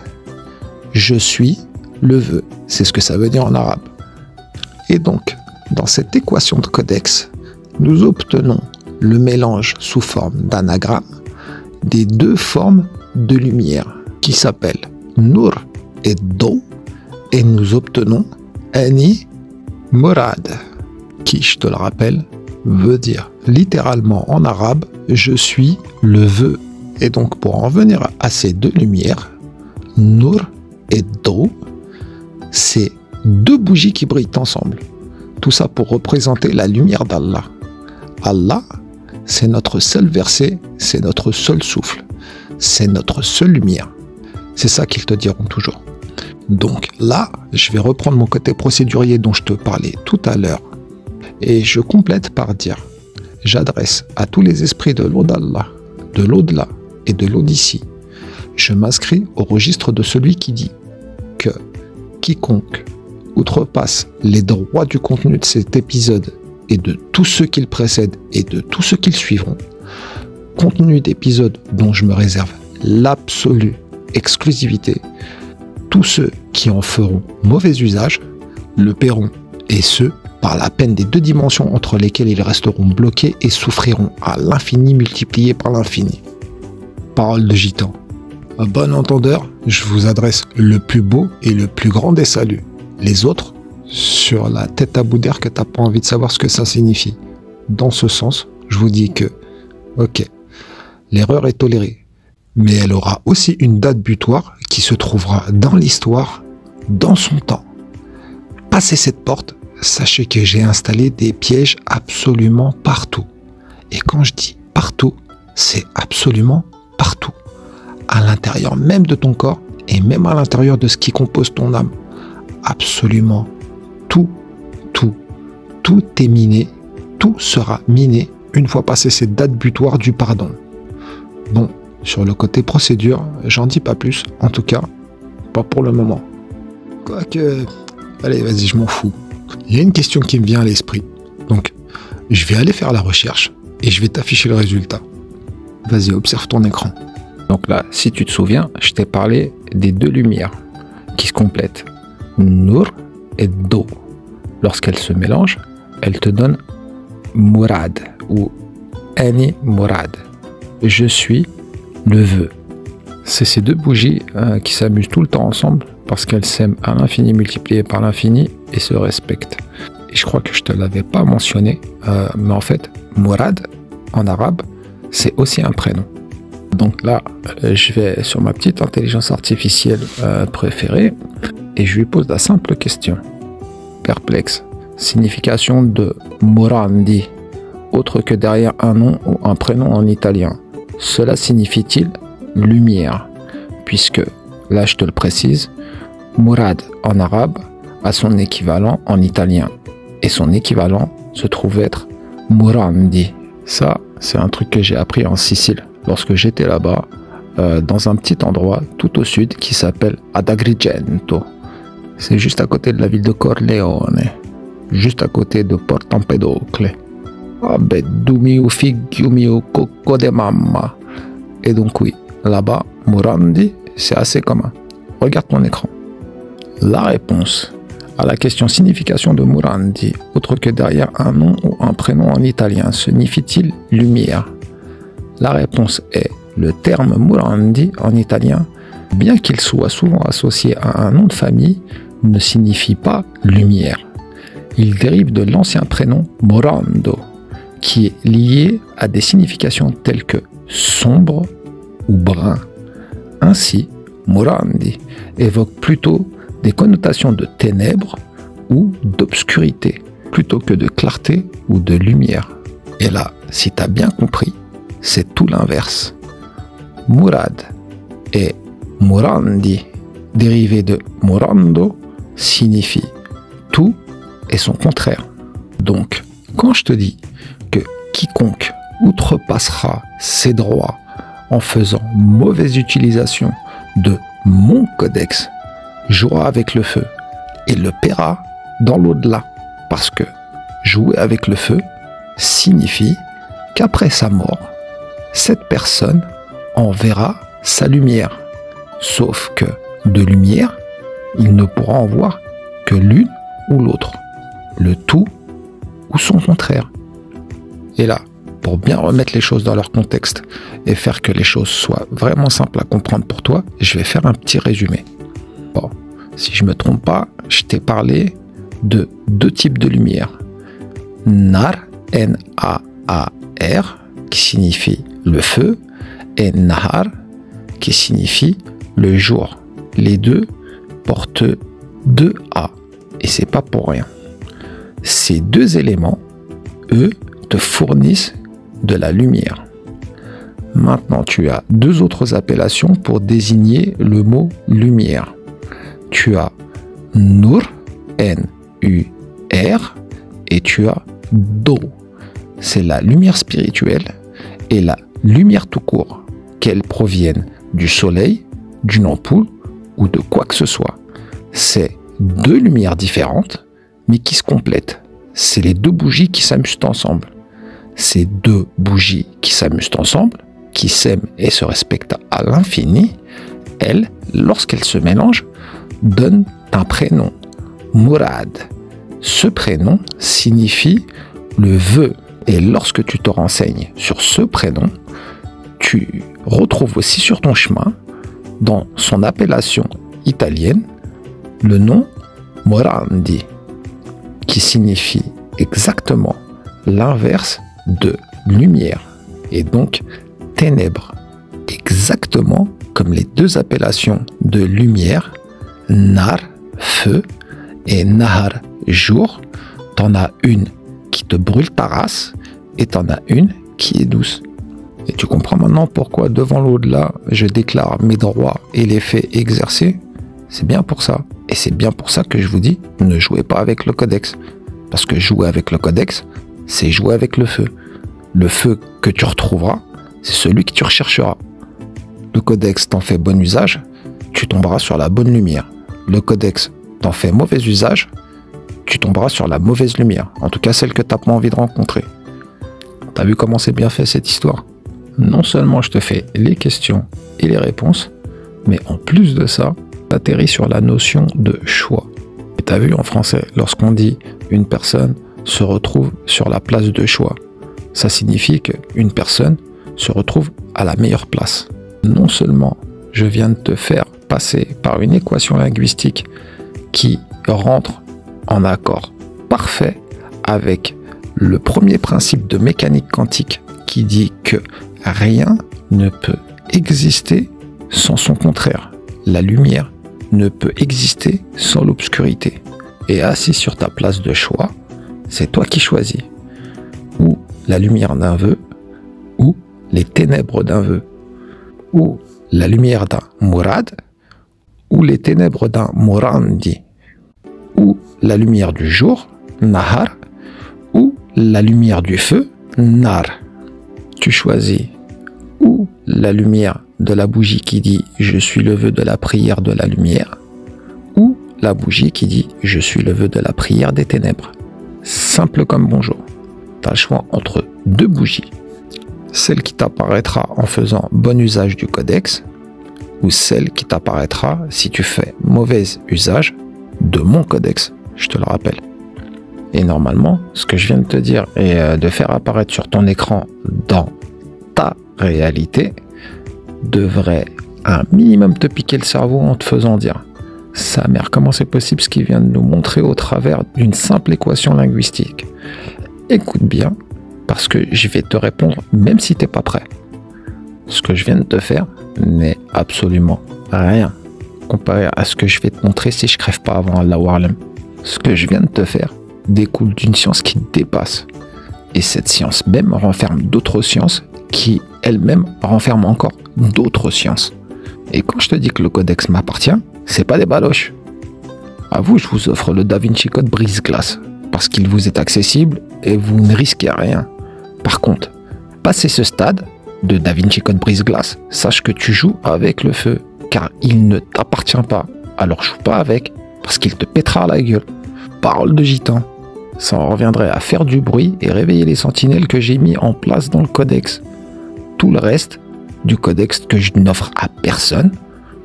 Je suis le vœu. C'est ce que ça veut dire en arabe. Et donc, dans cette équation de codex, nous obtenons le mélange sous forme d'anagramme des deux formes de lumière qui s'appellent Nur et Do, et nous obtenons Ani Murad, qui, je te le rappelle, veut dire littéralement en arabe « je suis le vœu ». Et donc pour en venir à ces deux lumières, Nur et Do, c'est deux bougies qui brillent ensemble. Tout ça pour représenter la lumière d'Allah. Allah, c'est notre seul verset, c'est notre seul souffle, c'est notre seule lumière. C'est ça qu'ils te diront toujours. Donc là, je vais reprendre mon côté procédurier dont je te parlais tout à l'heure. Et je complète par dire, j'adresse à tous les esprits de l'eau d'Allah, de l'au-delà et de l'eau d'ici. Je m'inscris au registre de celui qui dit que quiconque outrepasse les droits du contenu de cet épisode et de tous ceux qui le précèdent et de tous ceux qui le suivront, contenu d'épisodes dont je me réserve l'absolue exclusivité, tous ceux qui en feront mauvais usage le paieront, et ce, par la peine des deux dimensions entre lesquelles ils resteront bloqués et souffriront à l'infini multiplié par l'infini. Parole de gitan. À bon entendeur, je vous adresse le plus beau et le plus grand des saluts. Les autres, sur la tête à bout d'air que t'as pas envie de savoir ce que ça signifie. Dans ce sens, je vous dis que, ok, l'erreur est tolérée, mais elle aura aussi une date butoir qui se trouvera dans l'histoire, dans son temps. Passez cette porte, sachez que j'ai installé des pièges absolument partout. Et quand je dis partout, c'est absolument partout. À l'intérieur même de ton corps et même à l'intérieur de ce qui compose ton âme. Absolument tout est miné, tout sera miné une fois passé cette date butoir du pardon. Bon, sur le côté procédure, j'en dis pas plus, en tout cas, pas pour le moment. Quoique, allez, vas-y, je m'en fous. Il y a une question qui me vient à l'esprit, donc je vais aller faire la recherche et je vais t'afficher le résultat. Vas-y, observe ton écran. Donc là, si tu te souviens, je t'ai parlé des deux lumières qui se complètent, Nur et Do. Lorsqu'elles se mélangent, elles te donnent Murad ou Ani Murad. Je suis le vœu. C'est ces deux bougies qui s'amusent tout le temps ensemble parce qu'elles s'aiment à l'infini multiplié par l'infini et se respectent. Et je crois que je te l'avais pas mentionné, mais en fait, Murad en arabe, c'est aussi un prénom. Donc là, je vais sur ma petite intelligence artificielle préférée et je lui pose la simple question. Perplexe. Signification de Murandi, autre que derrière un nom ou un prénom en italien. Cela signifie-t-il lumière? Puisque, là je te le précise, Murad en arabe a son équivalent en italien. Et son équivalent se trouve être Murandi. Ça, c'est un truc que j'ai appris en Sicile lorsque j'étais là-bas, dans un petit endroit tout au sud qui s'appelle Ad Agrigento. C'est juste à côté de la ville de Corleone, juste à côté de Porto Empedocle. Abeddu mio figlio mio cocco de mamma. Et donc oui, là-bas, Murandi, c'est assez commun. Regarde ton écran. La réponse à la question signification de Murandi, autre que derrière un nom ou un prénom en italien, signifie-t-il lumière? La réponse est le terme Murandi en italien, bien qu'il soit souvent associé à un nom de famille, ne signifie pas lumière. Il dérive de l'ancien prénom Morando, qui est lié à des significations telles que sombre ou brun. Ainsi, Murandi évoque plutôt des connotations de ténèbres ou d'obscurité, plutôt que de clarté ou de lumière. Et là, si tu as bien compris, c'est tout l'inverse. Murad et Murandi, dérivé de Murando, signifie tout et son contraire. Donc, quand je te dis que quiconque outrepassera ses droits en faisant mauvaise utilisation de mon codex jouera avec le feu et le paiera dans l'au-delà. Parce que jouer avec le feu signifie qu'après sa mort, cette personne en verra sa lumière. Sauf que de lumière, il ne pourra en voir que l'une ou l'autre. Le tout ou son contraire. Et là, pour bien remettre les choses dans leur contexte et faire que les choses soient vraiment simples à comprendre pour toi, je vais faire un petit résumé. Bon, si je ne me trompe pas, je t'ai parlé de deux types de lumière. Nar, N-A-A-R, qui signifie le feu, et Nahar, qui signifie le jour. Les deux portent deux A, et c'est pas pour rien. Ces deux éléments, eux, te fournissent de la lumière. Maintenant, tu as deux autres appellations pour désigner le mot lumière. Tu as Nur, N-U-R, et tu as Do. C'est la lumière spirituelle et la lumière tout court, qu'elles proviennent du soleil, d'une ampoule ou de quoi que ce soit. C'est deux lumières différentes, mais qui se complètent. C'est les deux bougies qui s'amusent ensemble. Ces deux bougies qui s'amusent ensemble, qui s'aiment et se respectent à l'infini, elles, lorsqu'elles se mélangent, donnent un prénom, Murad. Ce prénom signifie le vœu. Et lorsque tu te renseignes sur ce prénom, tu retrouves aussi sur ton chemin, dans son appellation italienne, le nom Morandi, qui signifie exactement l'inverse de lumière, et donc ténèbres, exactement comme les deux appellations de lumière, Nar, feu, et Nahar, jour. T'en as une qui te brûle ta race, et t'en as une qui est douce. Et tu comprends maintenant pourquoi devant l'au-delà, je déclare mes droits et les faits exercés? C'est bien pour ça. Et c'est bien pour ça que je vous dis, ne jouez pas avec le codex. Parce que jouer avec le codex, c'est jouer avec le feu. Le feu que tu retrouveras, c'est celui que tu rechercheras. Le codex t'en fait bon usage, tu tomberas sur la bonne lumière. Le codex t'en fait mauvais usage, tu tomberas sur la mauvaise lumière. En tout cas, celle que tu n'as pas envie de rencontrer. T'as vu comment c'est bien fait cette histoire? Non seulement je te fais les questions et les réponses, mais en plus de ça, t'atterris sur la notion de choix. Et t'as vu en français, lorsqu'on dit une personne se retrouve sur la place de choix, ça signifie qu'une personne se retrouve à la meilleure place. Non seulement je viens de te faire passer par une équation linguistique qui rentre en accord parfait avec le premier principe de mécanique quantique qui dit que rien ne peut exister sans son contraire. La lumière ne peut exister sans l'obscurité. Et assis sur ta place de choix, c'est toi qui choisis. Ou la lumière d'un vœu, ou les ténèbres d'un vœu, ou la lumière d'un Murad, ou les ténèbres d'un Morandi, ou la lumière du jour, Nahar, ou la lumière du feu, Nar. Tu choisis ou la lumière de la bougie qui dit « Je suis le vœu de la prière de la lumière » ou la bougie qui dit « Je suis le vœu de la prière des ténèbres ». Simple comme bonjour. Tu as le choix entre deux bougies. Celle qui t'apparaîtra en faisant bon usage du codex ou celle qui t'apparaîtra si tu fais mauvais usage de mon codex, je te le rappelle. Et normalement, ce que je viens de te dire et de faire apparaître sur ton écran dans ta réalité devrait un minimum te piquer le cerveau en te faisant dire « Sa mère, comment c'est possible ce qu'il vient de nous montrer au travers d'une simple équation linguistique ?» Écoute bien, parce que je vais te répondre même si tu n'es pas prêt. Ce que je viens de te faire n'est absolument rien comparé à ce que je vais te montrer si je crève pas avant Allah Warlem. Ce que je viens de te faire découle d'une science qui dépasse. Et cette science même renferme d'autres sciences qui elles-mêmes renferment encore d'autres sciences. Et quand je te dis que le codex m'appartient, c'est pas des baloches. À vous, je vous offre le Da Vinci Code brise-glace parce qu'il vous est accessible et vous ne risquez rien. Par contre, passé ce stade de Da Vinci Code brise-glace, sache que tu joues avec le feu car il ne t'appartient pas. Alors joue pas avec parce qu'il te pètera à la gueule. Parole de gitan. Ça en reviendrait à faire du bruit et réveiller les sentinelles que j'ai mis en place dans le codex. Tout le reste du codex que je n'offre à personne,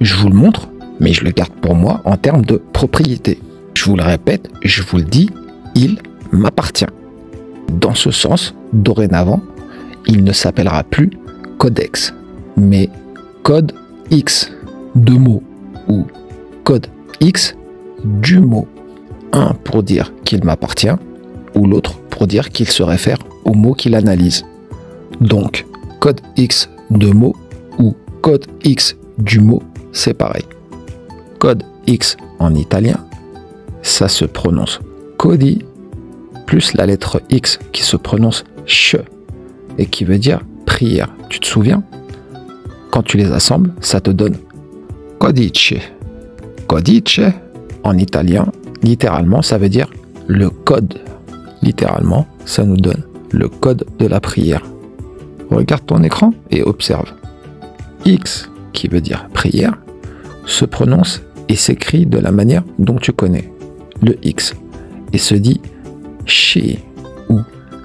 je vous le montre, mais je le garde pour moi en termes de propriété. Je vous le répète, je vous le dis, il m'appartient. Dans ce sens, dorénavant, il ne s'appellera plus codex, mais code X, 2 mots, ou code X du mot. Un pour dire qu'il m'appartient, ou l'autre pour dire qu'il se réfère au mot qu'il analyse. Donc, code X de mot ou code X du mot, c'est pareil. Code X en italien, ça se prononce codi, plus la lettre X qui se prononce ch, et qui veut dire prière. Tu te souviens? Quand tu les assembles, ça te donne codice. Codice, en italien, littéralement, ça veut dire le code. Littéralement, ça nous donne le code de la prière. Regarde ton écran et observe. X, qui veut dire prière, se prononce et s'écrit de la manière dont tu connais, le X, et se dit chi ou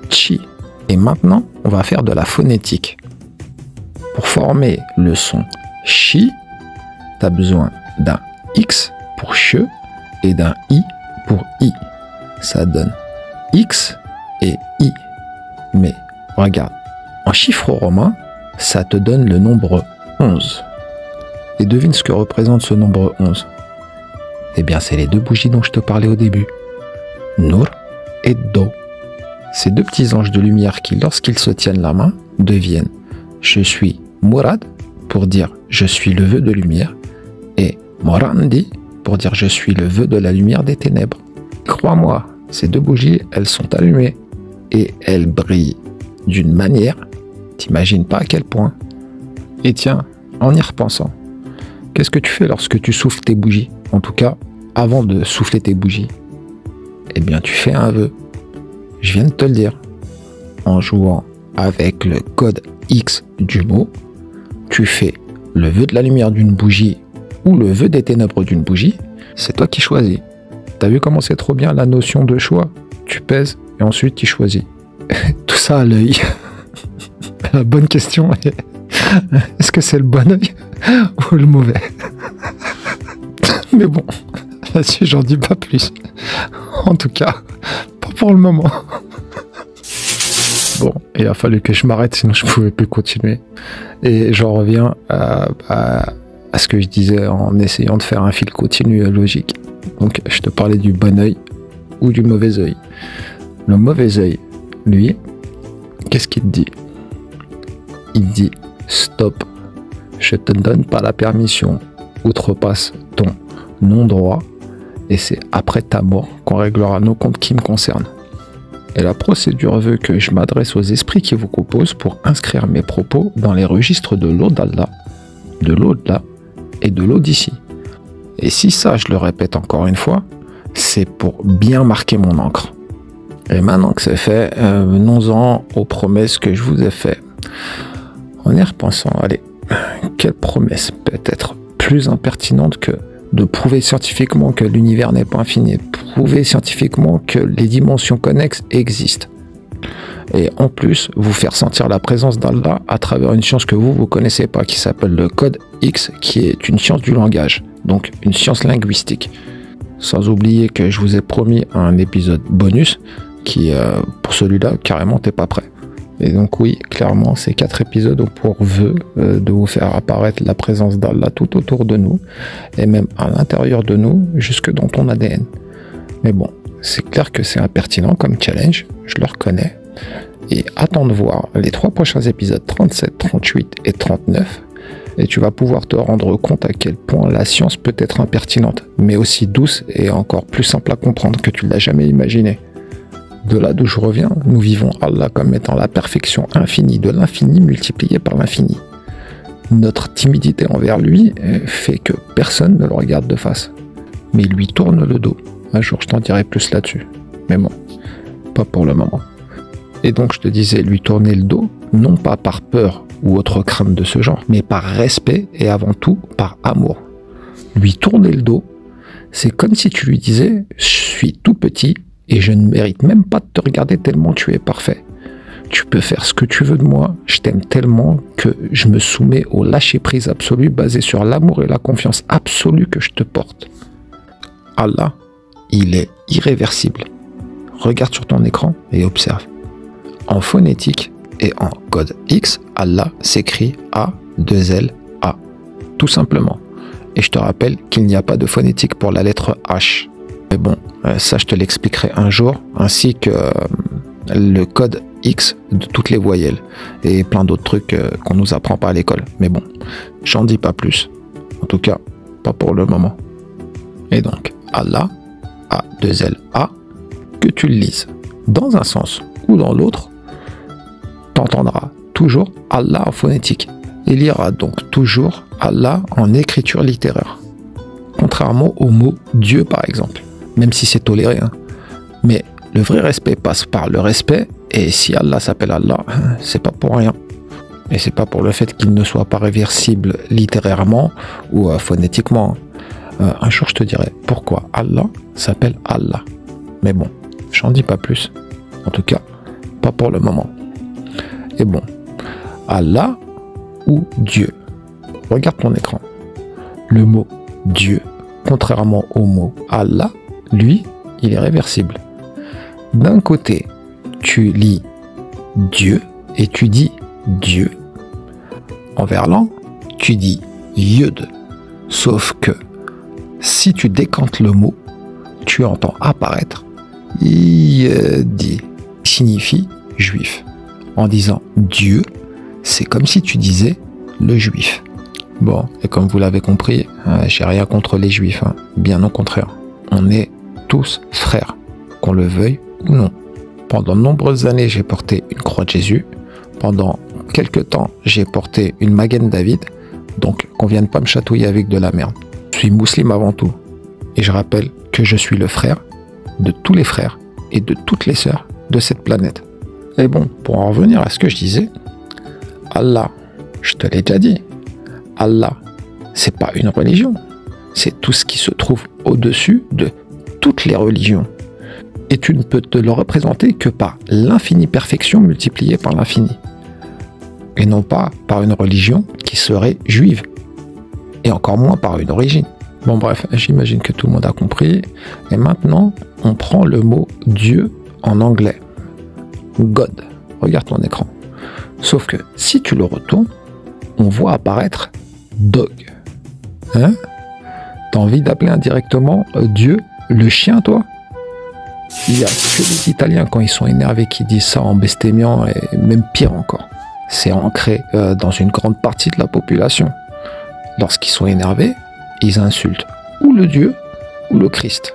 chi. Et maintenant, on va faire de la phonétique. Pour former le son chi, tu as besoin d'un X pour che et d'un I pour I. Ça donne X et I. Mais regarde, en chiffre romain, ça te donne le nombre 11. Et devine ce que représente ce nombre 11. Eh bien, c'est les deux bougies dont je te parlais au début. Nur et Do. Ces deux petits anges de lumière qui, lorsqu'ils se tiennent la main, deviennent « Je suis Murad » pour dire « Je suis le vœu de lumière » et « Morandi » pour dire « Je suis le vœu de la lumière des ténèbres ». Crois-moi, ces deux bougies, elles sont allumées et elles brillent d'une manière, t'imagines pas à quel point. Et tiens, en y repensant, qu'est-ce que tu fais lorsque tu souffles tes bougies? En tout cas, avant de souffler tes bougies. Eh bien, tu fais un vœu. Je viens de te le dire. En jouant avec le code X du mot, tu fais le vœu de la lumière d'une bougie ou le vœu des ténèbres d'une bougie. C'est toi qui choisis. T'as vu comment c'est trop bien la notion de choix? Tu pèses et ensuite tu choisis. Tout ça à l'œil. La bonne question est, est-ce que c'est le bon œil ou le mauvais? Mais bon, là-dessus j'en dis pas plus. En tout cas, pas pour le moment. Bon, il a fallu que je m'arrête, sinon je pouvais plus continuer. Et j'en reviens à ce que je disais en essayant de faire un fil continu logique. Donc je te parlais du bon œil ou du mauvais œil. Le mauvais œil, lui, qu'est-ce qu'il te dit? Il dit stop, je te donne pas la permission, outrepasse ton non-droit et c'est après ta mort qu'on réglera nos comptes qui me concernent. Et la procédure veut que je m'adresse aux esprits qui vous composent pour inscrire mes propos dans les registres de l'eau d'Allah, de l'au-delà et de l'eau d'ici. Et si ça, je le répète encore une fois, c'est pour bien marquer mon encre. Et maintenant que c'est fait, venons-en aux promesses que je vous ai faites. En y repensant, allez, quelle promesse peut être plus impertinente que de prouver scientifiquement que l'univers n'est pas infini, prouver scientifiquement que les dimensions connexes existent. Et en plus, vous faire sentir la présence d'Allah à travers une science que vous connaissez pas, qui s'appelle le code X, qui est une science du langage, donc une science linguistique. Sans oublier que je vous ai promis un épisode bonus, qui, pour celui-là, carrément, t'es pas prêt. Et donc oui, clairement, ces 4 épisodes ont pour vœu de vous faire apparaître la présence d'Allah tout autour de nous, et même à l'intérieur de nous, jusque dans ton ADN. Mais bon, c'est clair que c'est impertinent comme challenge, je le reconnais. Et attends de voir les 3 prochains épisodes, 37, 38 et 39, et tu vas pouvoir te rendre compte à quel point la science peut être impertinente, mais aussi douce et encore plus simple à comprendre que tu ne l'as jamais imaginé. De là d'où je reviens, nous vivons Allah comme étant la perfection infinie de l'infini multiplié par l'infini. Notre timidité envers lui fait que personne ne le regarde de face. Mais il lui tourne le dos. Un jour, je t'en dirai plus là-dessus. Mais bon, pas pour le moment. Et donc, je te disais, lui tourner le dos, non pas par peur ou autre crainte de ce genre, mais par respect et avant tout par amour. Lui tourner le dos, c'est comme si tu lui disais « Je suis tout petit », et je ne mérite même pas de te regarder tellement tu es parfait. Tu peux faire ce que tu veux de moi, je t'aime tellement que je me soumets au lâcher-prise absolu basé sur l'amour et la confiance absolue que je te porte. Allah, il est irréversible. Regarde sur ton écran et observe. en phonétique et en code X, Allah s'écrit A-2-L-A. Tout simplement. Et je te rappelle qu'il n'y a pas de phonétique pour la lettre H. Mais bon, ça je te l'expliquerai un jour, ainsi que le code X de toutes les voyelles et plein d'autres trucs qu'on nous apprend pas à l'école. Mais bon, j'en dis pas plus. En tout cas, pas pour le moment. Et donc, Allah, A-2-L-A, que tu le lises dans un sens ou dans l'autre, t'entendras toujours Allah en phonétique. Il y aura donc toujours Allah en écriture littéraire. Contrairement au mot Dieu par exemple, même si c'est toléré. Hein. Mais le vrai respect passe par le respect, et si Allah s'appelle Allah, c'est pas pour rien. Et c'est pas pour le fait qu'il ne soit pas réversible littérairement ou phonétiquement. Un jour je te dirai pourquoi Allah s'appelle Allah. Mais bon, j'en dis pas plus. En tout cas, pas pour le moment. Et bon, Allah ou Dieu. Regarde ton écran. Le mot Dieu, contrairement au mot Allah, lui, il est réversible. D'un côté, tu lis Dieu et tu dis Dieu. En verlan, tu dis Yud. Sauf que si tu décantes le mot, tu entends apparaître Yedi, qui signifie juif. En disant Dieu, c'est comme si tu disais le juif. Bon, et comme vous l'avez compris, j'ai rien contre les juifs, hein. Bien au contraire. On est tous frères, qu'on le veuille ou non. Pendant de nombreuses années, j'ai porté une croix de Jésus. Pendant quelques temps, j'ai porté une Magen David. Donc, qu'on vienne pas me chatouiller avec de la merde. Je suis musulman avant tout. Et je rappelle que je suis le frère de tous les frères et de toutes les sœurs de cette planète. Et bon, pour en revenir à ce que je disais, Allah, je te l'ai déjà dit, Allah, c'est pas une religion. C'est tout ce qui se trouve au-dessus de toutes les religions. Et tu ne peux te le représenter que par l'infinie perfection multipliée par l'infini. Et non pas par une religion qui serait juive. Et encore moins par une origine. Bon bref, j'imagine que tout le monde a compris. Et maintenant, on prend le mot Dieu en anglais. God. Regarde ton écran. Sauf que si tu le retournes, on voit apparaître dog. Hein? T'as envie d'appeler indirectement Dieu le chien, toi? Il y a que les Italiens, quand ils sont énervés, qui disent ça en bestémiant, et même pire encore. C'est ancré dans une grande partie de la population. Lorsqu'ils sont énervés, ils insultent ou le Dieu ou le Christ.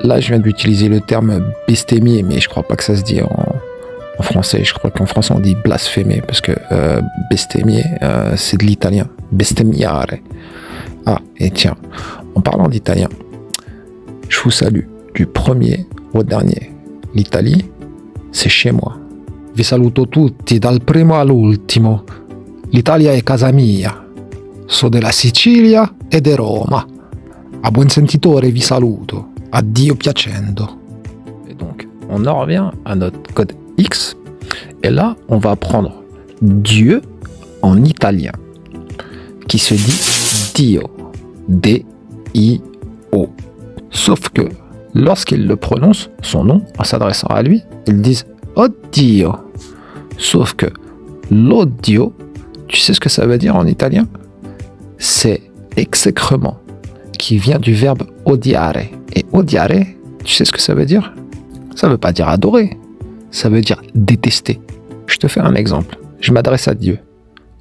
Là, je viens d'utiliser le terme bestémier, mais je crois pas que ça se dit en français. Je crois qu'en français, on dit blasphémer, parce que bestémier, c'est de l'italien. Bestemmiare. Ah, et tiens, en parlant d'italien, je vous salue du premier au dernier. L'Italie, c'est chez moi. Vi saluto tutti dal primo all'ultimo. L'Italia è casa mia. So della Sicilia e di Roma. A buon sentitore vi saluto. Addio piacendo. Et donc, on en revient à notre code X. Et là, on va prendre Dieu en italien, qui se dit Dio. D-I-O. Sauf que, lorsqu'ils le prononcent, son nom, en s'adressant à lui, ils disent Oddio. Sauf que l'odio, tu sais ce que ça veut dire en italien? C'est exécrement, qui vient du verbe odiare. Et odiare, tu sais ce que ça veut dire? Ça veut pas dire adorer, ça veut dire détester. Je te fais un exemple. Je m'adresse à Dieu.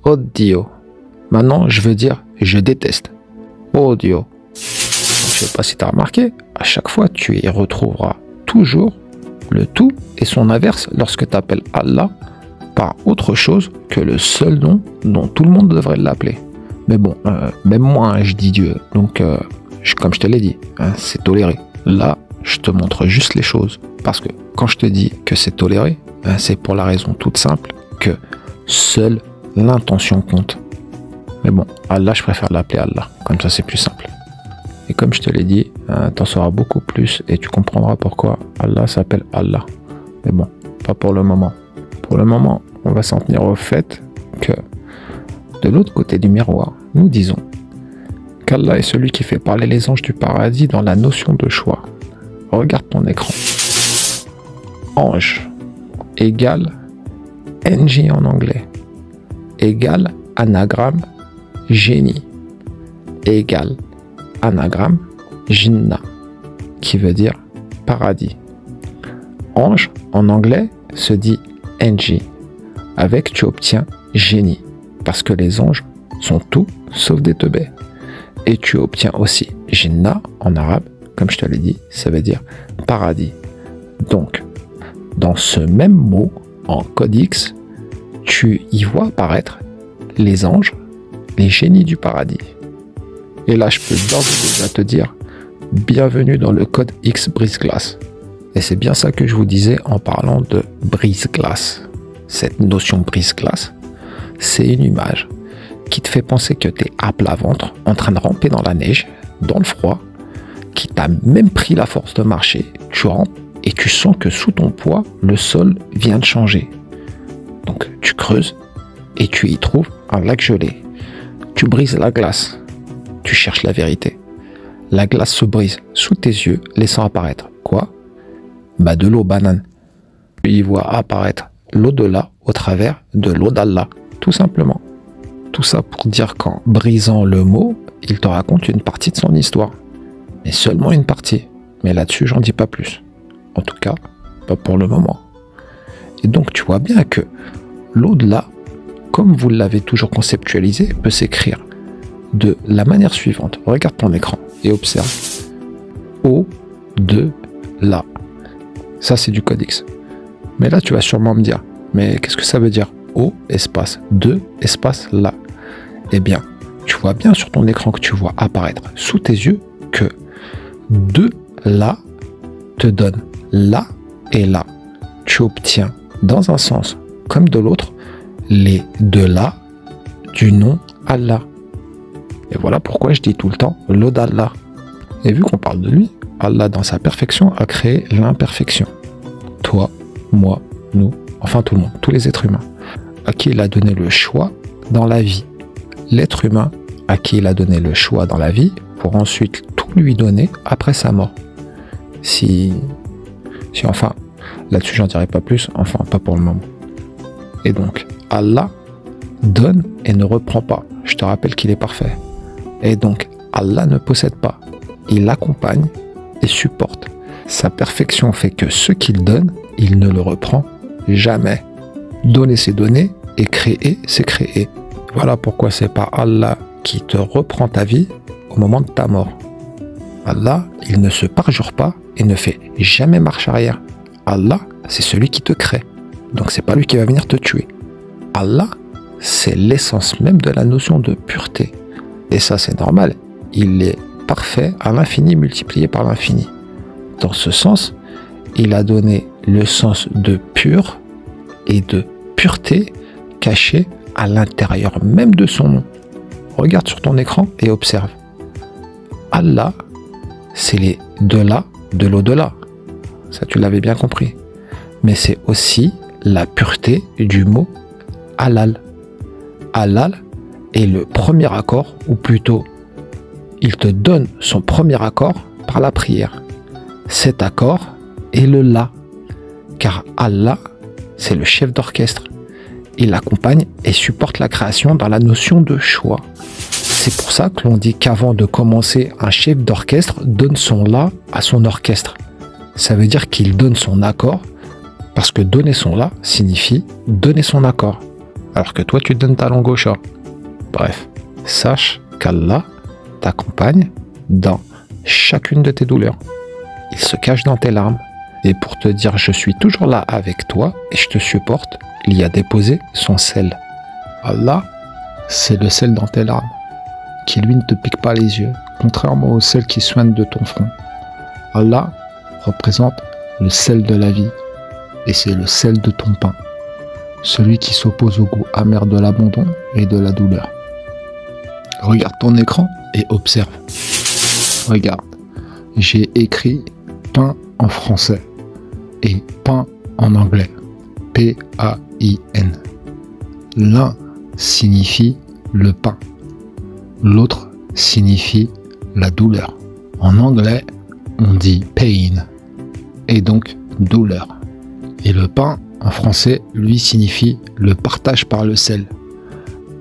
Oddio. Maintenant, je veux dire je déteste. Odio. Donc, je sais pas si tu as remarqué, à chaque fois, tu y retrouveras toujours le tout et son inverse lorsque tu appelles Allah par autre chose que le seul nom dont tout le monde devrait l'appeler. Mais bon, même moi, hein, je dis Dieu. Donc, comme je te l'ai dit, hein, c'est toléré. Là, je te montre juste les choses. Parce que quand je te dis que c'est toléré, hein, c'est pour la raison toute simple que seule l'intention compte. Mais bon, Allah, je préfère l'appeler Allah. Comme ça, c'est plus simple. Et comme je te l'ai dit, hein, t'en sauras beaucoup plus et tu comprendras pourquoi Allah s'appelle Allah. Mais bon, pas pour le moment. Pour le moment, on va s'en tenir au fait que de l'autre côté du miroir, nous disons qu'Allah est celui qui fait parler les anges du paradis dans la notion de choix. Regarde ton écran. Ange égale NG en anglais, égale anagramme génie, égale anagramme Jinnah, qui veut dire paradis. Ange en anglais se dit NG. Avec, tu obtiens génie, parce que les anges sont tout sauf des teubés. Et tu obtiens aussi Jinnah en arabe, comme je te l'ai dit, ça veut dire paradis. Donc, dans ce même mot, en code X, tu y vois apparaître les anges, les génies du paradis. Et là, je peux d'ores et déjà te dire, bienvenue dans le code X brise-glace. Et c'est bien ça que je vous disais en parlant de brise-glace. Cette notion brise-glace, c'est une image qui te fait penser que tu es à plat ventre, en train de ramper dans la neige, dans le froid, qui t'a même pris la force de marcher. Tu rampes et tu sens que sous ton poids, le sol vient de changer. Donc tu creuses et tu y trouves un lac gelé. Tu brises la glace. Tu cherches la vérité. La glace se brise sous tes yeux, laissant apparaître quoi? Bah de l'eau banane. Tu y vois apparaître l'au-delà au travers de l'eau d'Allah, tout simplement. Tout ça pour dire qu'en brisant le mot, il te raconte une partie de son histoire. Mais seulement une partie. Mais là-dessus, j'en dis pas plus. En tout cas, pas pour le moment. Et donc, tu vois bien que l'au-delà, comme vous l'avez toujours conceptualisé, peut s'écrire de la manière suivante. Regarde ton écran et observe. Au-delà. Ça, c'est du code X. Mais là, tu vas sûrement me dire, mais qu'est-ce que ça veut dire? Au, espace, de, espace, là. Eh bien, tu vois bien sur ton écran que tu vois apparaître sous tes yeux que de là te donne là et là. Tu obtiens dans un sens comme de l'autre les de là du nom Allah. Et voilà pourquoi je dis tout le temps l'eau d'Allah. Et vu qu'on parle de lui, Allah dans sa perfection a créé l'imperfection. Toi, moi, nous, enfin tout le monde, tous les êtres humains, à qui il a donné le choix dans la vie. L'être humain à qui il a donné le choix dans la vie pour ensuite tout lui donner après sa mort. Si enfin, là-dessus j'en dirai pas plus, enfin pas pour le moment. Et donc, Allah donne et ne reprend pas. Je te rappelle qu'il est parfait. Et donc, Allah ne possède pas. Il accompagne et supporte. Sa perfection fait que ce qu'il donne, il ne le reprend jamais. Donner, c'est donner, et créer, c'est créer. Voilà pourquoi c'est pas Allah qui te reprend ta vie au moment de ta mort. Allah, il ne se parjure pas et ne fait jamais marche arrière. Allah, c'est celui qui te crée. Donc c'est pas lui qui va venir te tuer. Allah, c'est l'essence même de la notion de pureté. Et ça, c'est normal. Il est parfait à l'infini multiplié par l'infini. Dans ce sens, il a donné le sens de pur et de pureté caché à l'intérieur même de son nom. Regarde sur ton écran et observe. Allah, c'est les de là, de l'au-delà. Ça, tu l'avais bien compris. Mais c'est aussi la pureté du mot halal. Halal est le premier accord, ou plutôt, il te donne son premier accord par la prière. Cet accord est le la, car Allah, c'est le chef d'orchestre. Il accompagne et supporte la création dans la notion de choix. C'est pour ça que l'on dit qu'avant de commencer, un chef d'orchestre donne son la à son orchestre. Ça veut dire qu'il donne son accord, parce que donner son la signifie donner son accord. Alors que toi, tu donnes ta langue au chat. Bref, sache qu'Allah t'accompagne dans chacune de tes douleurs. Il se cache dans tes larmes. Et pour te dire je suis toujours là avec toi et je te supporte, il y a déposé son sel. Allah, c'est le sel dans tes larmes, qui lui ne te pique pas les yeux, contrairement au sel qui soigne de ton front. Allah représente le sel de la vie, et c'est le sel de ton pain, celui qui s'oppose au goût amer de l'abandon et de la douleur. Regarde ton écran et observe. Regarde, j'ai écrit pain en français et pain en anglais. P-A-I-N. L'un signifie le pain, l'autre signifie la douleur. En anglais, on dit pain, et donc douleur. Et le pain en français, lui signifie le partage par le sel.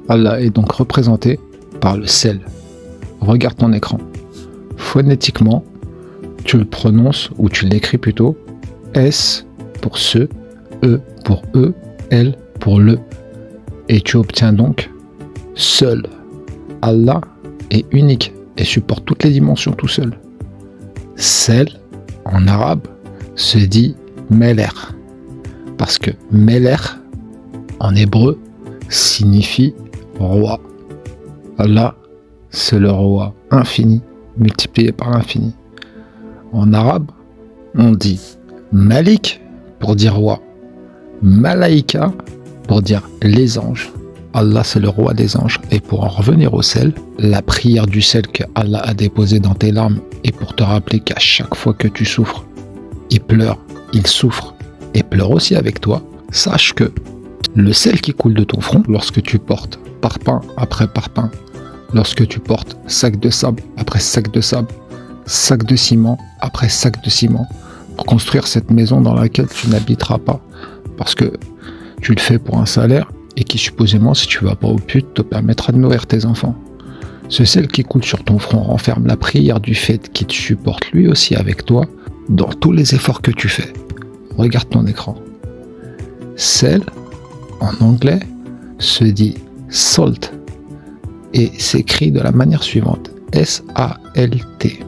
Allah est donc représenté par le sel. Regarde ton écran. Phonétiquement, tu le prononces, ou tu l'écris plutôt, S pour ce, E pour E, L pour le. Et tu obtiens donc seul. Allah est unique et supporte toutes les dimensions tout seul. Sel, en arabe, se dit Meler. Parce que Meler, en hébreu, signifie roi. Allah, c'est le roi infini, multiplié par l'infini. En arabe, on dit Malik pour dire roi, Malaïka pour dire les anges. Allah, c'est le roi des anges. Et pour en revenir au sel, la prière du sel que Allah a déposé dans tes larmes est pour te rappeler qu'à chaque fois que tu souffres, il pleure, il souffre et pleure aussi avec toi. Sache que le sel qui coule de ton front, lorsque tu portes parpaing après parpaing, lorsque tu portes sac de sable après sac de sable, sac de ciment après sac de ciment, pour construire cette maison dans laquelle tu n'habiteras pas, parce que tu le fais pour un salaire et qui supposément, si tu vas pas au pute, te permettra de nourrir tes enfants. Ce sel qui coule sur ton front renferme la prière du fait qu'il te supporte lui aussi avec toi dans tous les efforts que tu fais. Regarde ton écran. Sel, en anglais, se dit salt et s'écrit de la manière suivante, S-A-L-T.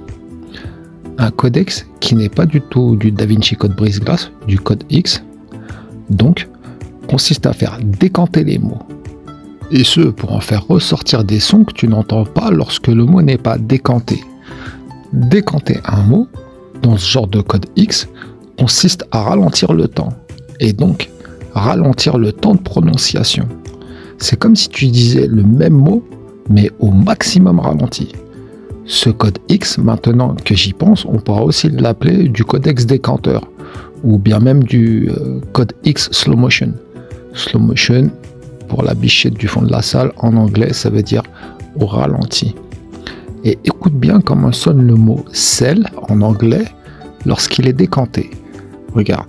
Un codex qui n'est pas du tout du Da Vinci Code brise-glace, du code X, donc consiste à faire décanter les mots. Et ce, pour en faire ressortir des sons que tu n'entends pas lorsque le mot n'est pas décanté. Décanter un mot, dans ce genre de code X, consiste à ralentir le temps. Et donc, ralentir le temps de prononciation. C'est comme si tu disais le même mot, mais au maximum ralenti. Ce code X, maintenant que j'y pense, on pourra aussi l'appeler du codex décanteur, ou bien même du code X slow motion. Slow motion, pour la bichette du fond de la salle, en anglais, ça veut dire au ralenti. Et écoute bien comment sonne le mot sel en anglais lorsqu'il est décanté. Regarde.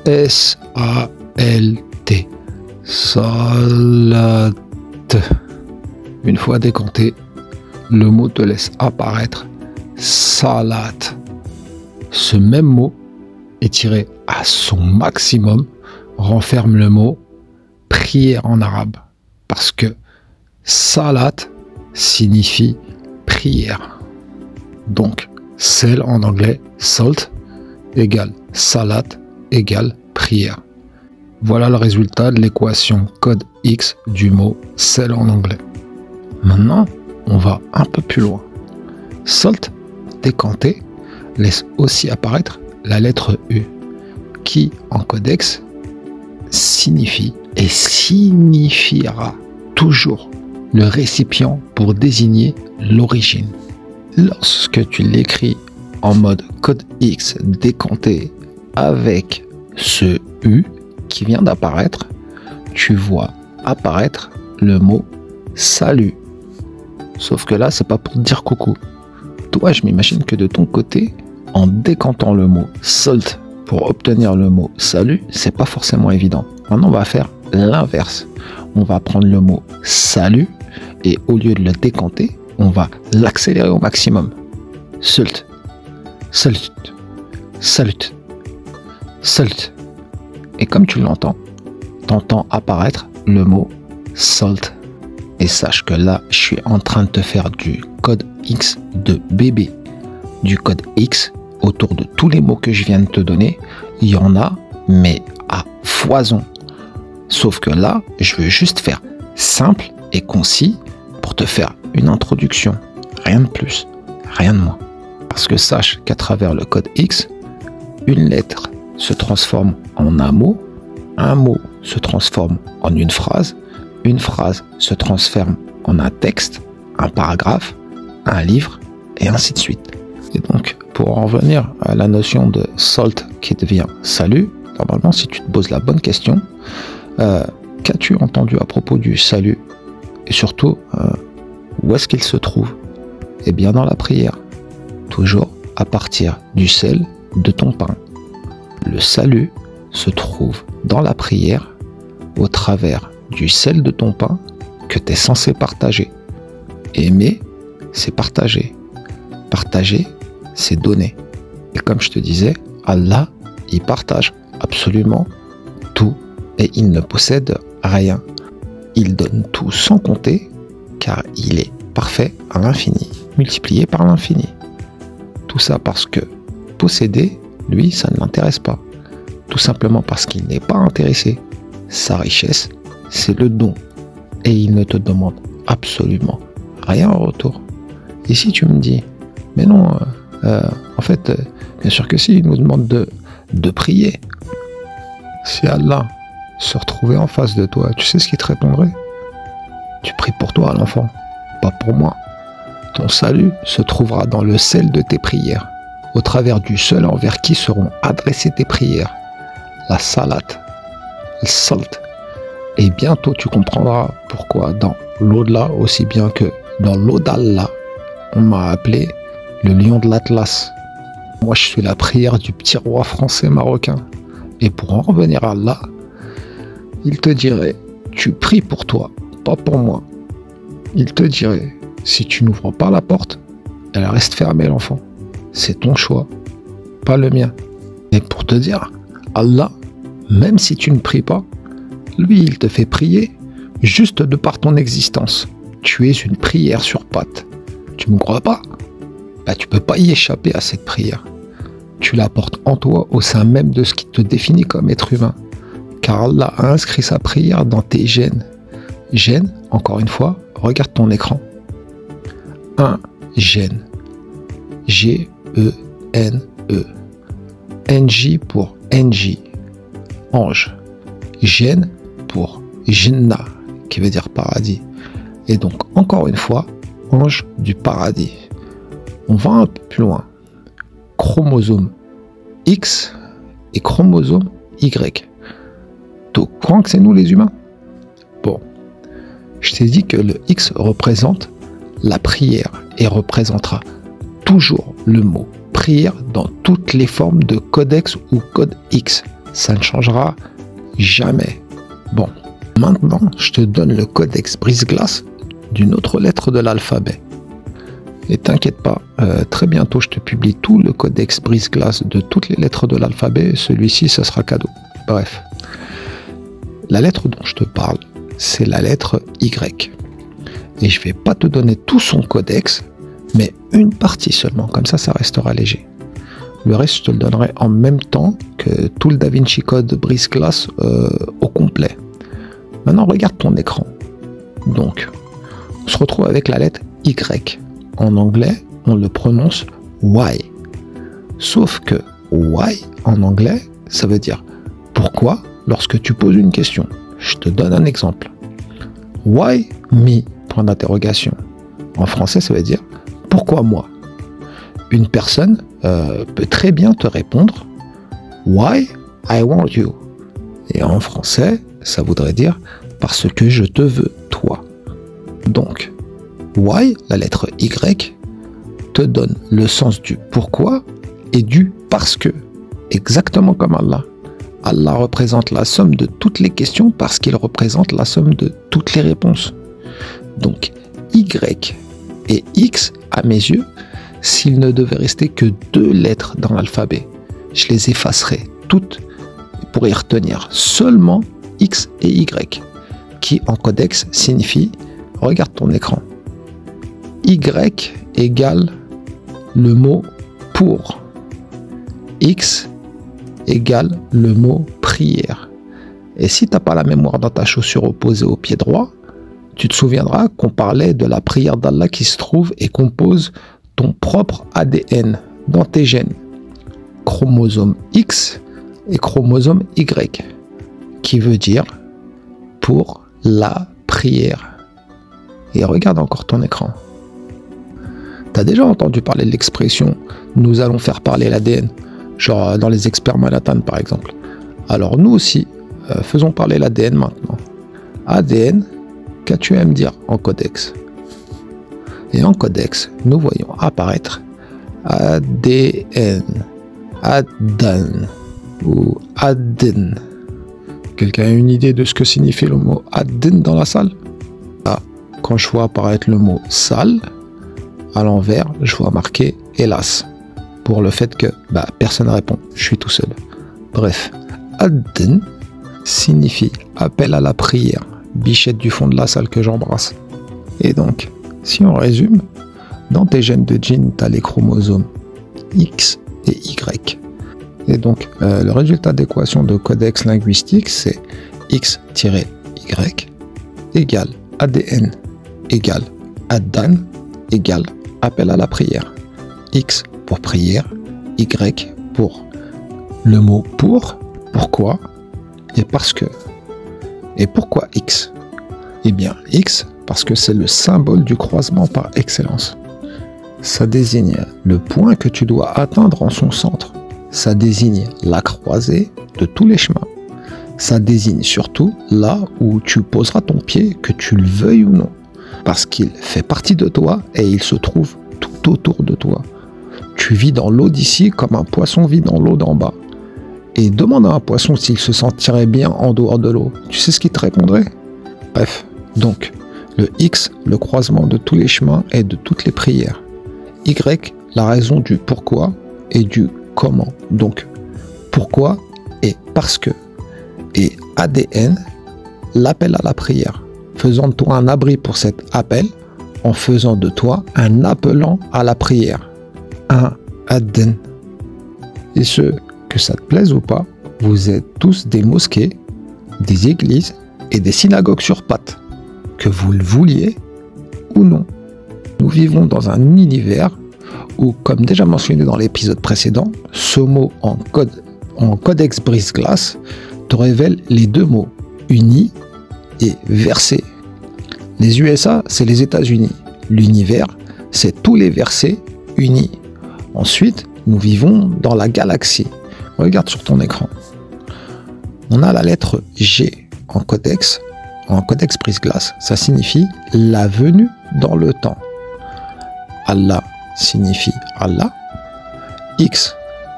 S-A-L-T. Salat. Une fois décanté, le mot te laisse apparaître salat. Ce même mot, étiré à son maximum, renferme le mot prière en arabe, parce que salat signifie prière. Donc, sel en anglais, salt, égale salat, égale prière. Voilà le résultat de l'équation code X du mot sel en anglais. Maintenant, on va un peu plus loin. Salt, décanté, laisse aussi apparaître la lettre U, qui en codex signifie et signifiera toujours le récipient pour désigner l'origine. Lorsque tu l'écris en mode code X décanté avec ce U qui vient d'apparaître, tu vois apparaître le mot salut. Sauf que là, c'est pas pour te dire coucou. Toi, je m'imagine que de ton côté, en décantant le mot salt pour obtenir le mot salut, c'est pas forcément évident. Maintenant, on va faire l'inverse. On va prendre le mot salut et au lieu de le décanter, on va l'accélérer au maximum. Salt, salut, salut, salt. Et comme tu l'entends, t'entends apparaître le mot salt. Et sache que là, je suis en train de te faire du code X de bébé. Du code X autour de tous les mots que je viens de te donner. Il y en a, mais à foison. Sauf que là, je veux juste faire simple et concis pour te faire une introduction. Rien de plus, rien de moins. Parce que sache qu'à travers le code X, une lettre se transforme en un mot se transforme en une phrase se transforme en un texte, un paragraphe, un livre, et ainsi de suite. Et donc, pour en revenir à la notion de salt qui devient salut, normalement, si tu te poses la bonne question, qu'as-tu entendu à propos du salut? Et surtout, où est-ce qu'il se trouve? Eh bien, dans la prière. Toujours à partir du sel de ton pain. Le salut se trouve dans la prière au travers du sel de ton pain que tu es censé partager. Aimer, c'est partager. Partager, c'est donner. Et comme je te disais, Allah, il partage absolument tout et il ne possède rien. Il donne tout sans compter car il est parfait à l'infini, multiplié par l'infini. Tout ça parce que posséder, lui, ça ne l'intéresse pas. Tout simplement parce qu'il n'est pas intéressé. Sa richesse, c'est le don. Et il ne te demande absolument rien en retour. Et si tu me dis, mais non, en fait, bien sûr que si, il nous demande de prier. Si Allah se retrouvait en face de toi, tu sais ce qu'il te répondrait? Tu pries pour toi, l'enfant, pas pour moi. Ton salut se trouvera dans le sel de tes prières, au travers du seul envers qui seront adressées tes prières, la salat, le salt. Et bientôt tu comprendras pourquoi dans l'au-delà, aussi bien que dans l'au-d'Allah, on m'a appelé le lion de l'Atlas. Moi je suis la prière du petit roi français marocain. Et pour en revenir à Allah, il te dirait, tu pries pour toi, pas pour moi. Il te dirait, si tu n'ouvres pas la porte, elle reste fermée, l'enfant. C'est ton choix, pas le mien. Et pour te dire, Allah, même si tu ne pries pas, lui, il te fait prier juste de par ton existence. Tu es une prière sur pattes. Tu ne me crois pas? Bah, tu peux pas y échapper à cette prière. Tu la portes en toi au sein même de ce qui te définit comme être humain. Car Allah a inscrit sa prière dans tes gènes. Gène, encore une fois, regarde ton écran. Un gène. G-E-N-E. NJ pour NJ. Ange. Gène pour Jannah, qui veut dire paradis. Et donc, encore une fois, ange du paradis. On va un peu plus loin. Chromosome X et chromosome Y. Tu crois que c'est nous les humains? Bon, je t'ai dit que le X représente la prière et représentera toujours le mot prière dans toutes les formes de codex ou code X. Ça ne changera jamais. Bon, maintenant je te donne le codex brise-glace d'une autre lettre de l'alphabet. Et t'inquiète pas, très bientôt je te publie tout le codex brise-glace de toutes les lettres de l'alphabet. Celui-ci, ça sera cadeau. Bref. La lettre dont je te parle, c'est la lettre Y. Et je vais pas te donner tout son codex, mais une partie seulement. Comme ça restera léger. Le reste, je te le donnerai en même temps que tout le Da Vinci Code brise-glace au complet. Maintenant, regarde ton écran. Donc, on se retrouve avec la lettre Y. En anglais, on le prononce why. Sauf que why, en anglais, ça veut dire pourquoi lorsque tu poses une question. Je te donne un exemple. Why me? Point d'interrogation. En français, ça veut dire pourquoi moi? Une personne peut très bien te répondre why I want you. Et en français, ça voudrait dire parce que je te veux, toi. Donc, why, la lettre Y, te donne le sens du pourquoi et du parce que. Exactement comme Allah. Allah représente la somme de toutes les questions parce qu'il représente la somme de toutes les réponses. Donc, Y et X, à mes yeux, s'il ne devait rester que 2 lettres dans l'alphabet, je les effacerais toutes pour y retenir seulement X et Y, qui en codex signifie, regarde ton écran, Y égale le mot pour, X égale le mot prière. Et si tu n'as pas la mémoire dans ta chaussure opposée au pied droit, tu te souviendras qu'on parlait de la prière d'Allah qui se trouve et compose ton propre ADN dans tes gènes. Chromosome X et chromosome Y, qui veut dire pour la prière. Et regarde encore ton écran. Tu as déjà entendu parler de l'expression « nous allons faire parler l'ADN », genre dans les experts Manhattan par exemple. Alors nous aussi, faisons parler l'ADN maintenant. ADN, qu'as-tu à me dire en codex? Et en codex, nous voyons apparaître ADN, Adan ou ad-din. Quelqu'un a une idée de ce que signifie le mot ad-din dans la salle? Ah, quand je vois apparaître le mot salle, à l'envers, je vois marqué hélas. Pour le fait que personne ne répond, je suis tout seul. Bref, ad-din signifie appel à la prière, bichette du fond de la salle que j'embrasse. Et donc, si on résume, dans tes gènes de djinn, tu as les chromosomes X et Y. Et donc, le résultat d'équation de codex linguistique, c'est X-Y égale ADN égale Addan égale appel à la prière. X pour prière, Y pour le mot pour, pourquoi et parce que. Et pourquoi X? Eh bien, X, parce que c'est le symbole du croisement par excellence. Ça désigne le point que tu dois atteindre en son centre. Ça désigne la croisée de tous les chemins. Ça désigne surtout là où tu poseras ton pied, que tu le veuilles ou non. Parce qu'il fait partie de toi et il se trouve tout autour de toi. Tu vis dans l'eau d'ici comme un poisson vit dans l'eau d'en bas. Et demande à un poisson s'il se sentirait bien en dehors de l'eau. Tu sais ce qu'il te répondrait? Bref, donc, le X, le croisement de tous les chemins et de toutes les prières. Y, la raison du pourquoi et du comment. Donc, pourquoi et parce que. Et ADN, l'appel à la prière. Faisant de toi un abri pour cet appel, en faisant de toi un appelant à la prière. Un ADN. Et ce, que ça te plaise ou pas, vous êtes tous des mosquées, des églises et des synagogues sur pattes. Que vous le vouliez ou non. Nous vivons dans un univers où, comme déjà mentionné dans l'épisode précédent, ce mot en codex brise-glace te révèle les deux mots, uni et versé. Les USA, c'est les États-Unis. L'univers, c'est tous les versets unis. Ensuite, nous vivons dans la galaxie. Regarde sur ton écran. On a la lettre G en codex brise-glace. Ça signifie la venue dans le temps. Allah signifie Allah. X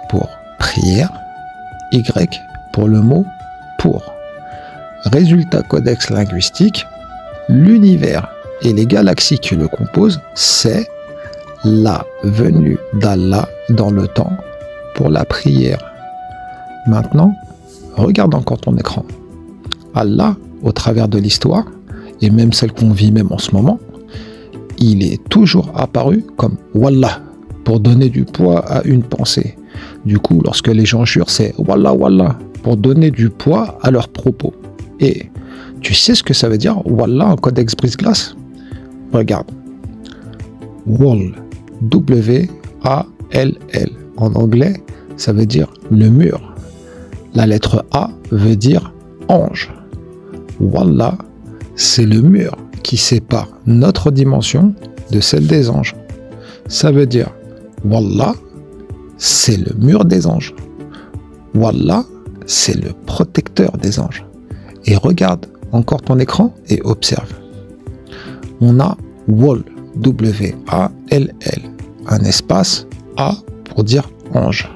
pour prière. Y pour le mot pour. Résultat codex linguistique, l'univers et les galaxies qui le composent, c'est la venue d'Allah dans le temps pour la prière. Maintenant, regarde encore ton écran. Allah, au travers de l'histoire, et même celle qu'on vit même en ce moment, il est toujours apparu comme Wallah, pour donner du poids à une pensée. Du coup, lorsque les gens jurent, c'est Wallah, Wallah, pour donner du poids à leurs propos. Et tu sais ce que ça veut dire, Wallah, en codex brise-glace? Regarde. Wall, W-A-L-L. En anglais, ça veut dire le mur. La lettre A veut dire ange. Wallah, c'est le mur qui sépare notre dimension de celle des anges. Ça veut dire Wallah, c'est le mur des anges. Wallah, c'est le protecteur des anges. Et regarde encore ton écran et observe. On a Wall, W-A-L-L, un espace A pour dire ange.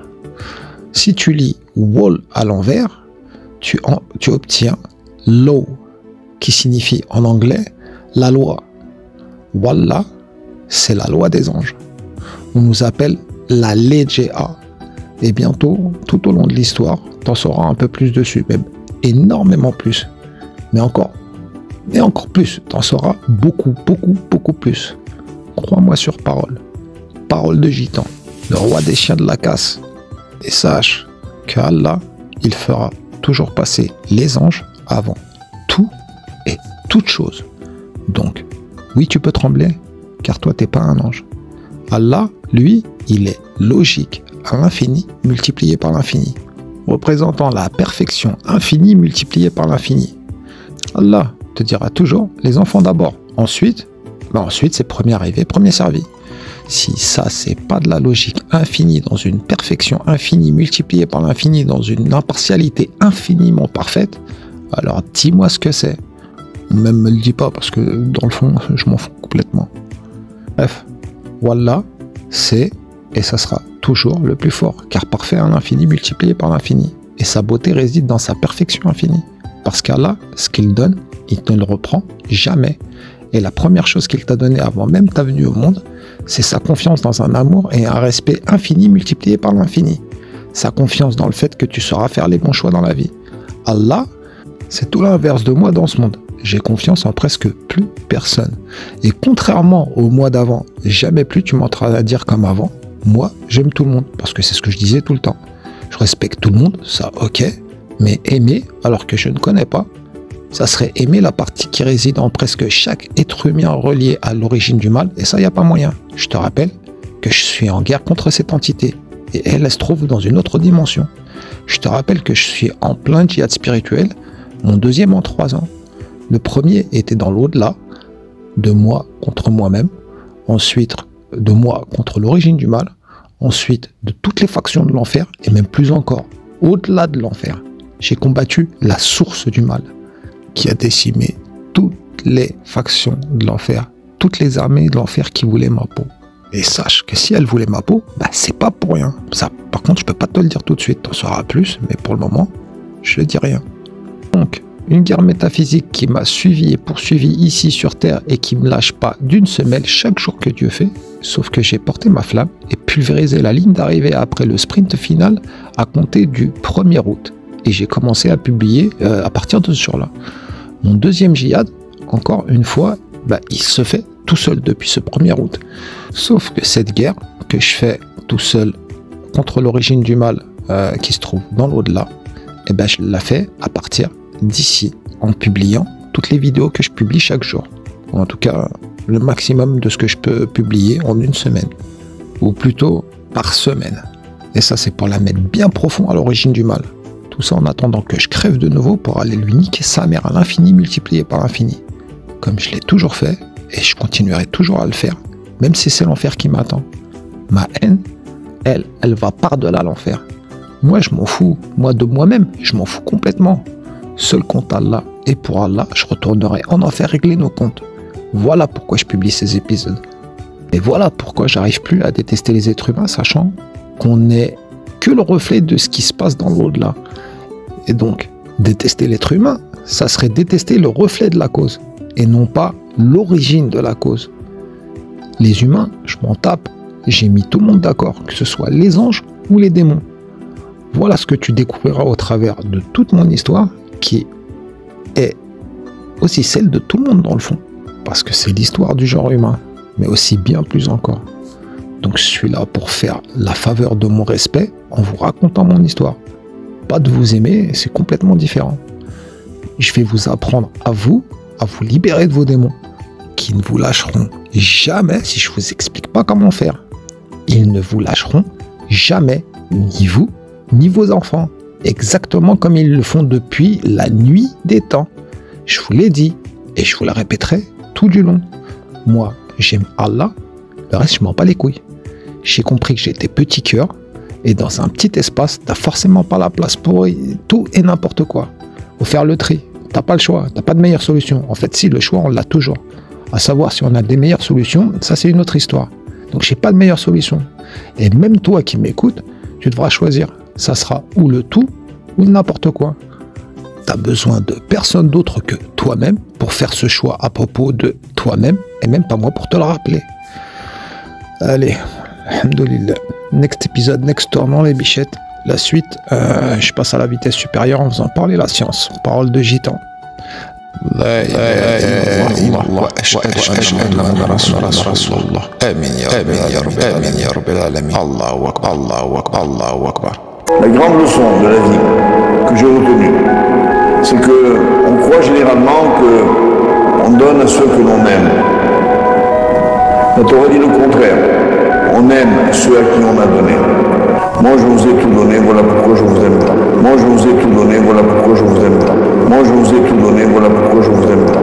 Si tu lis Wall à l'envers, tu obtiens Law, qui signifie en anglais la loi. Wallah, c'est la loi des anges. On nous appelle la Legea. Et bientôt, tout au long de l'histoire, t'en sauras un peu plus dessus, même énormément plus. Mais encore plus, t'en sauras beaucoup plus. Crois-moi sur parole. Parole de gitan, le roi des chiens de la casse. Et sache que Allah, il fera toujours passer les anges avant tout et toute chose. Donc, oui, tu peux trembler, car toi, t'es pas un ange. Allah, lui, il est logique à l'infini multiplié par l'infini, représentant la perfection infinie multipliée par l'infini. Allah te dira toujours les enfants d'abord, ensuite c'est premier arrivé, premier servi. Si ça, c'est pas de la logique infinie dans une perfection infinie multipliée par l'infini dans une impartialité infiniment parfaite, alors dis-moi ce que c'est. Même me le dis pas parce que dans le fond, je m'en fous complètement. Bref, Wallah, c'est et ça sera toujours le plus fort, car parfait à l'infini multiplié par l'infini. et sa beauté réside dans sa perfection infinie. Parce qu'Allah, ce qu'il donne, il ne le reprend jamais. Et la première chose qu'il t'a donnée avant même ta venue au monde, c'est sa confiance dans un amour et un respect infini multiplié par l'infini. Sa confiance dans le fait que tu sauras faire les bons choix dans la vie. Allah, c'est tout l'inverse de moi dans ce monde. J'ai confiance en presque plus personne. Et contrairement au mois d'avant, jamais plus tu m'entendras dire comme avant, moi, j'aime tout le monde. Parce que c'est ce que je disais tout le temps. Je respecte tout le monde, ça ok, mais aimer alors que je ne connais pas, ça serait aimer la partie qui réside en presque chaque être humain relié à l'origine du mal, et ça, il n'y a pas moyen. Je te rappelle que je suis en guerre contre cette entité, et elle se trouve dans une autre dimension. Je te rappelle que je suis en plein djihad spirituel, mon deuxième en 3 ans. Le premier était dans l'au-delà, de moi contre moi-même, ensuite de moi contre l'origine du mal, ensuite de toutes les factions de l'enfer, et même plus encore, au-delà de l'enfer. J'ai combattu la source du mal, qui a décimé toutes les factions de l'enfer, toutes les armées de l'enfer qui voulaient ma peau. Et sache que si elles voulaient ma peau, bah c'est pas pour rien. Ça, par contre, je peux pas te le dire tout de suite, t'en sauras plus, mais pour le moment, je dis rien. Donc, une guerre métaphysique qui m'a suivi et poursuivi ici sur Terre et qui me lâche pas d'une semelle chaque jour que Dieu fait, sauf que j'ai porté ma flamme et pulvérisé la ligne d'arrivée après le sprint final à compter du 1er août. Et j'ai commencé à publier à partir de ce jour-là. Mon deuxième djihad, encore une fois, bah, il se fait tout seul depuis ce 1er août. Sauf que cette guerre que je fais tout seul contre l'origine du mal qui se trouve dans l'au-delà, eh ben, je la fais à partir d'ici, en publiant toutes les vidéos que je publie chaque jour. Ou en tout cas, le maximum de ce que je peux publier en une semaine. Ou plutôt par semaine. Et ça, c'est pour la mettre bien profond à l'origine du mal. Tout ça en attendant que je crève de nouveau pour aller lui niquer sa mère à l'infini multiplié par l'infini. Comme je l'ai toujours fait, et je continuerai toujours à le faire, même si c'est l'enfer qui m'attend. Ma haine, elle va par-delà l'enfer. Moi, je m'en fous. Moi, de moi-même, je m'en fous complètement. Seul contre Allah, et pour Allah, je retournerai en enfer régler nos comptes. Voilà pourquoi je publie ces épisodes. Et voilà pourquoi j'arrive plus à détester les êtres humains, sachant qu'on n'est que le reflet de ce qui se passe dans l'au-delà. Et donc, détester l'être humain, ça serait détester le reflet de la cause, et non pas l'origine de la cause. Les humains, je m'en tape, j'ai mis tout le monde d'accord, que ce soit les anges ou les démons. Voilà ce que tu découvriras au travers de toute mon histoire, qui est aussi celle de tout le monde dans le fond, parce que c'est l'histoire du genre humain, mais aussi bien plus encore. Donc je suis là pour faire la faveur de mon respect en vous racontant mon histoire. Pas de vous aimer, c'est complètement différent. Je vais vous apprendre à vous libérer de vos démons, qui ne vous lâcheront jamais si je vous explique pas comment faire. Ils ne vous lâcheront jamais, ni vous, ni vos enfants, exactement comme ils le font depuis la nuit des temps. Je vous l'ai dit, et je vous la répéterai tout du long. Moi, j'aime Allah, le reste, je m'en bats les couilles. J'ai compris que j'étais petit cœur, et dans un petit espace, t'as forcément pas la place pour tout et n'importe quoi. Faut faire le tri, t'as pas le choix, t'as pas de meilleure solution. En fait, si, le choix, on l'a toujours. À savoir si on a des meilleures solutions, ça c'est une autre histoire. Donc j'ai pas de meilleure solution. Et même toi qui m'écoutes, tu devras choisir. Ça sera ou le tout, ou n'importe quoi. T'as besoin de personne d'autre que toi-même pour faire ce choix à propos de toi-même, et même pas moi pour te le rappeler. Allez, alhamdoulilah. Next épisode, next tournant les bichettes. La suite, je passe à la vitesse supérieure en faisant parler la science. Parole de gitan. لا إله إلا الله وأشهد أن محمدا رسول الله آمين يا رب العالمين الله أكبر الله أكبر الله أكبر. La grande leçon de la vie que j'ai retenue, c'est que on croit généralement que on donne à ceux que l'on aime. On t'aurait dit le contraire. On aime ceux à qui on a donné. Moi je vous ai tout donné, voilà pourquoi je vous aime tant. Moi je vous ai tout donné, voilà pourquoi je vous aime tant. Moi je vous ai tout donné, voilà pourquoi je vous aime tant.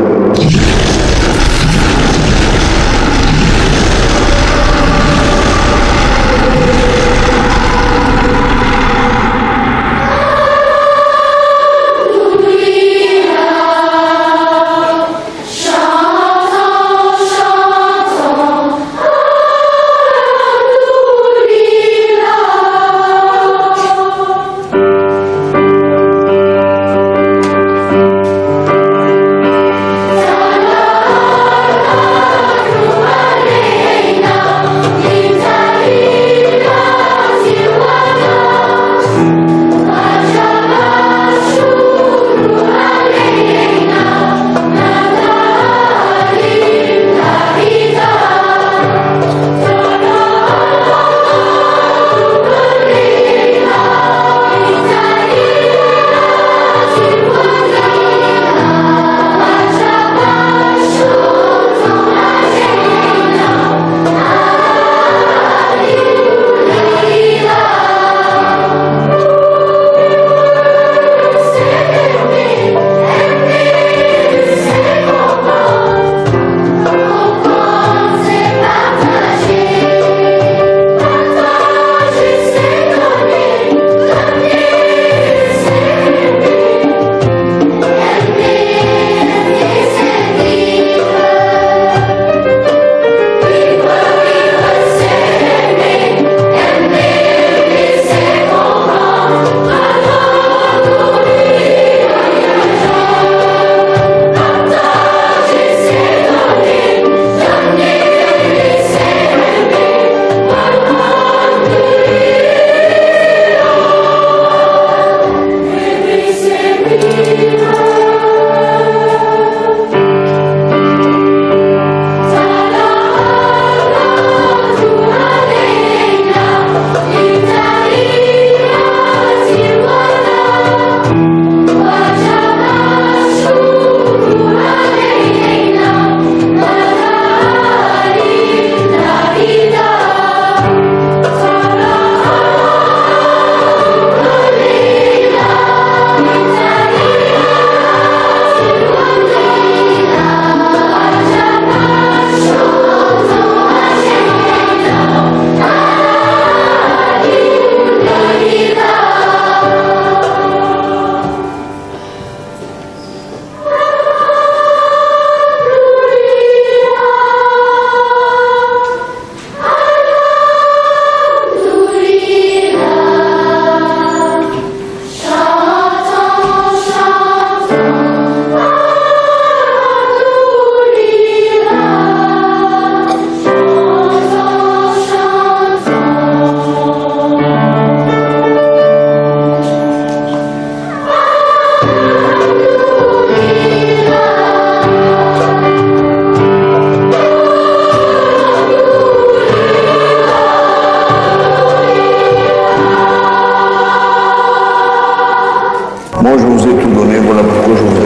Moi, je vous ai tout donné, voilà pourquoi je vous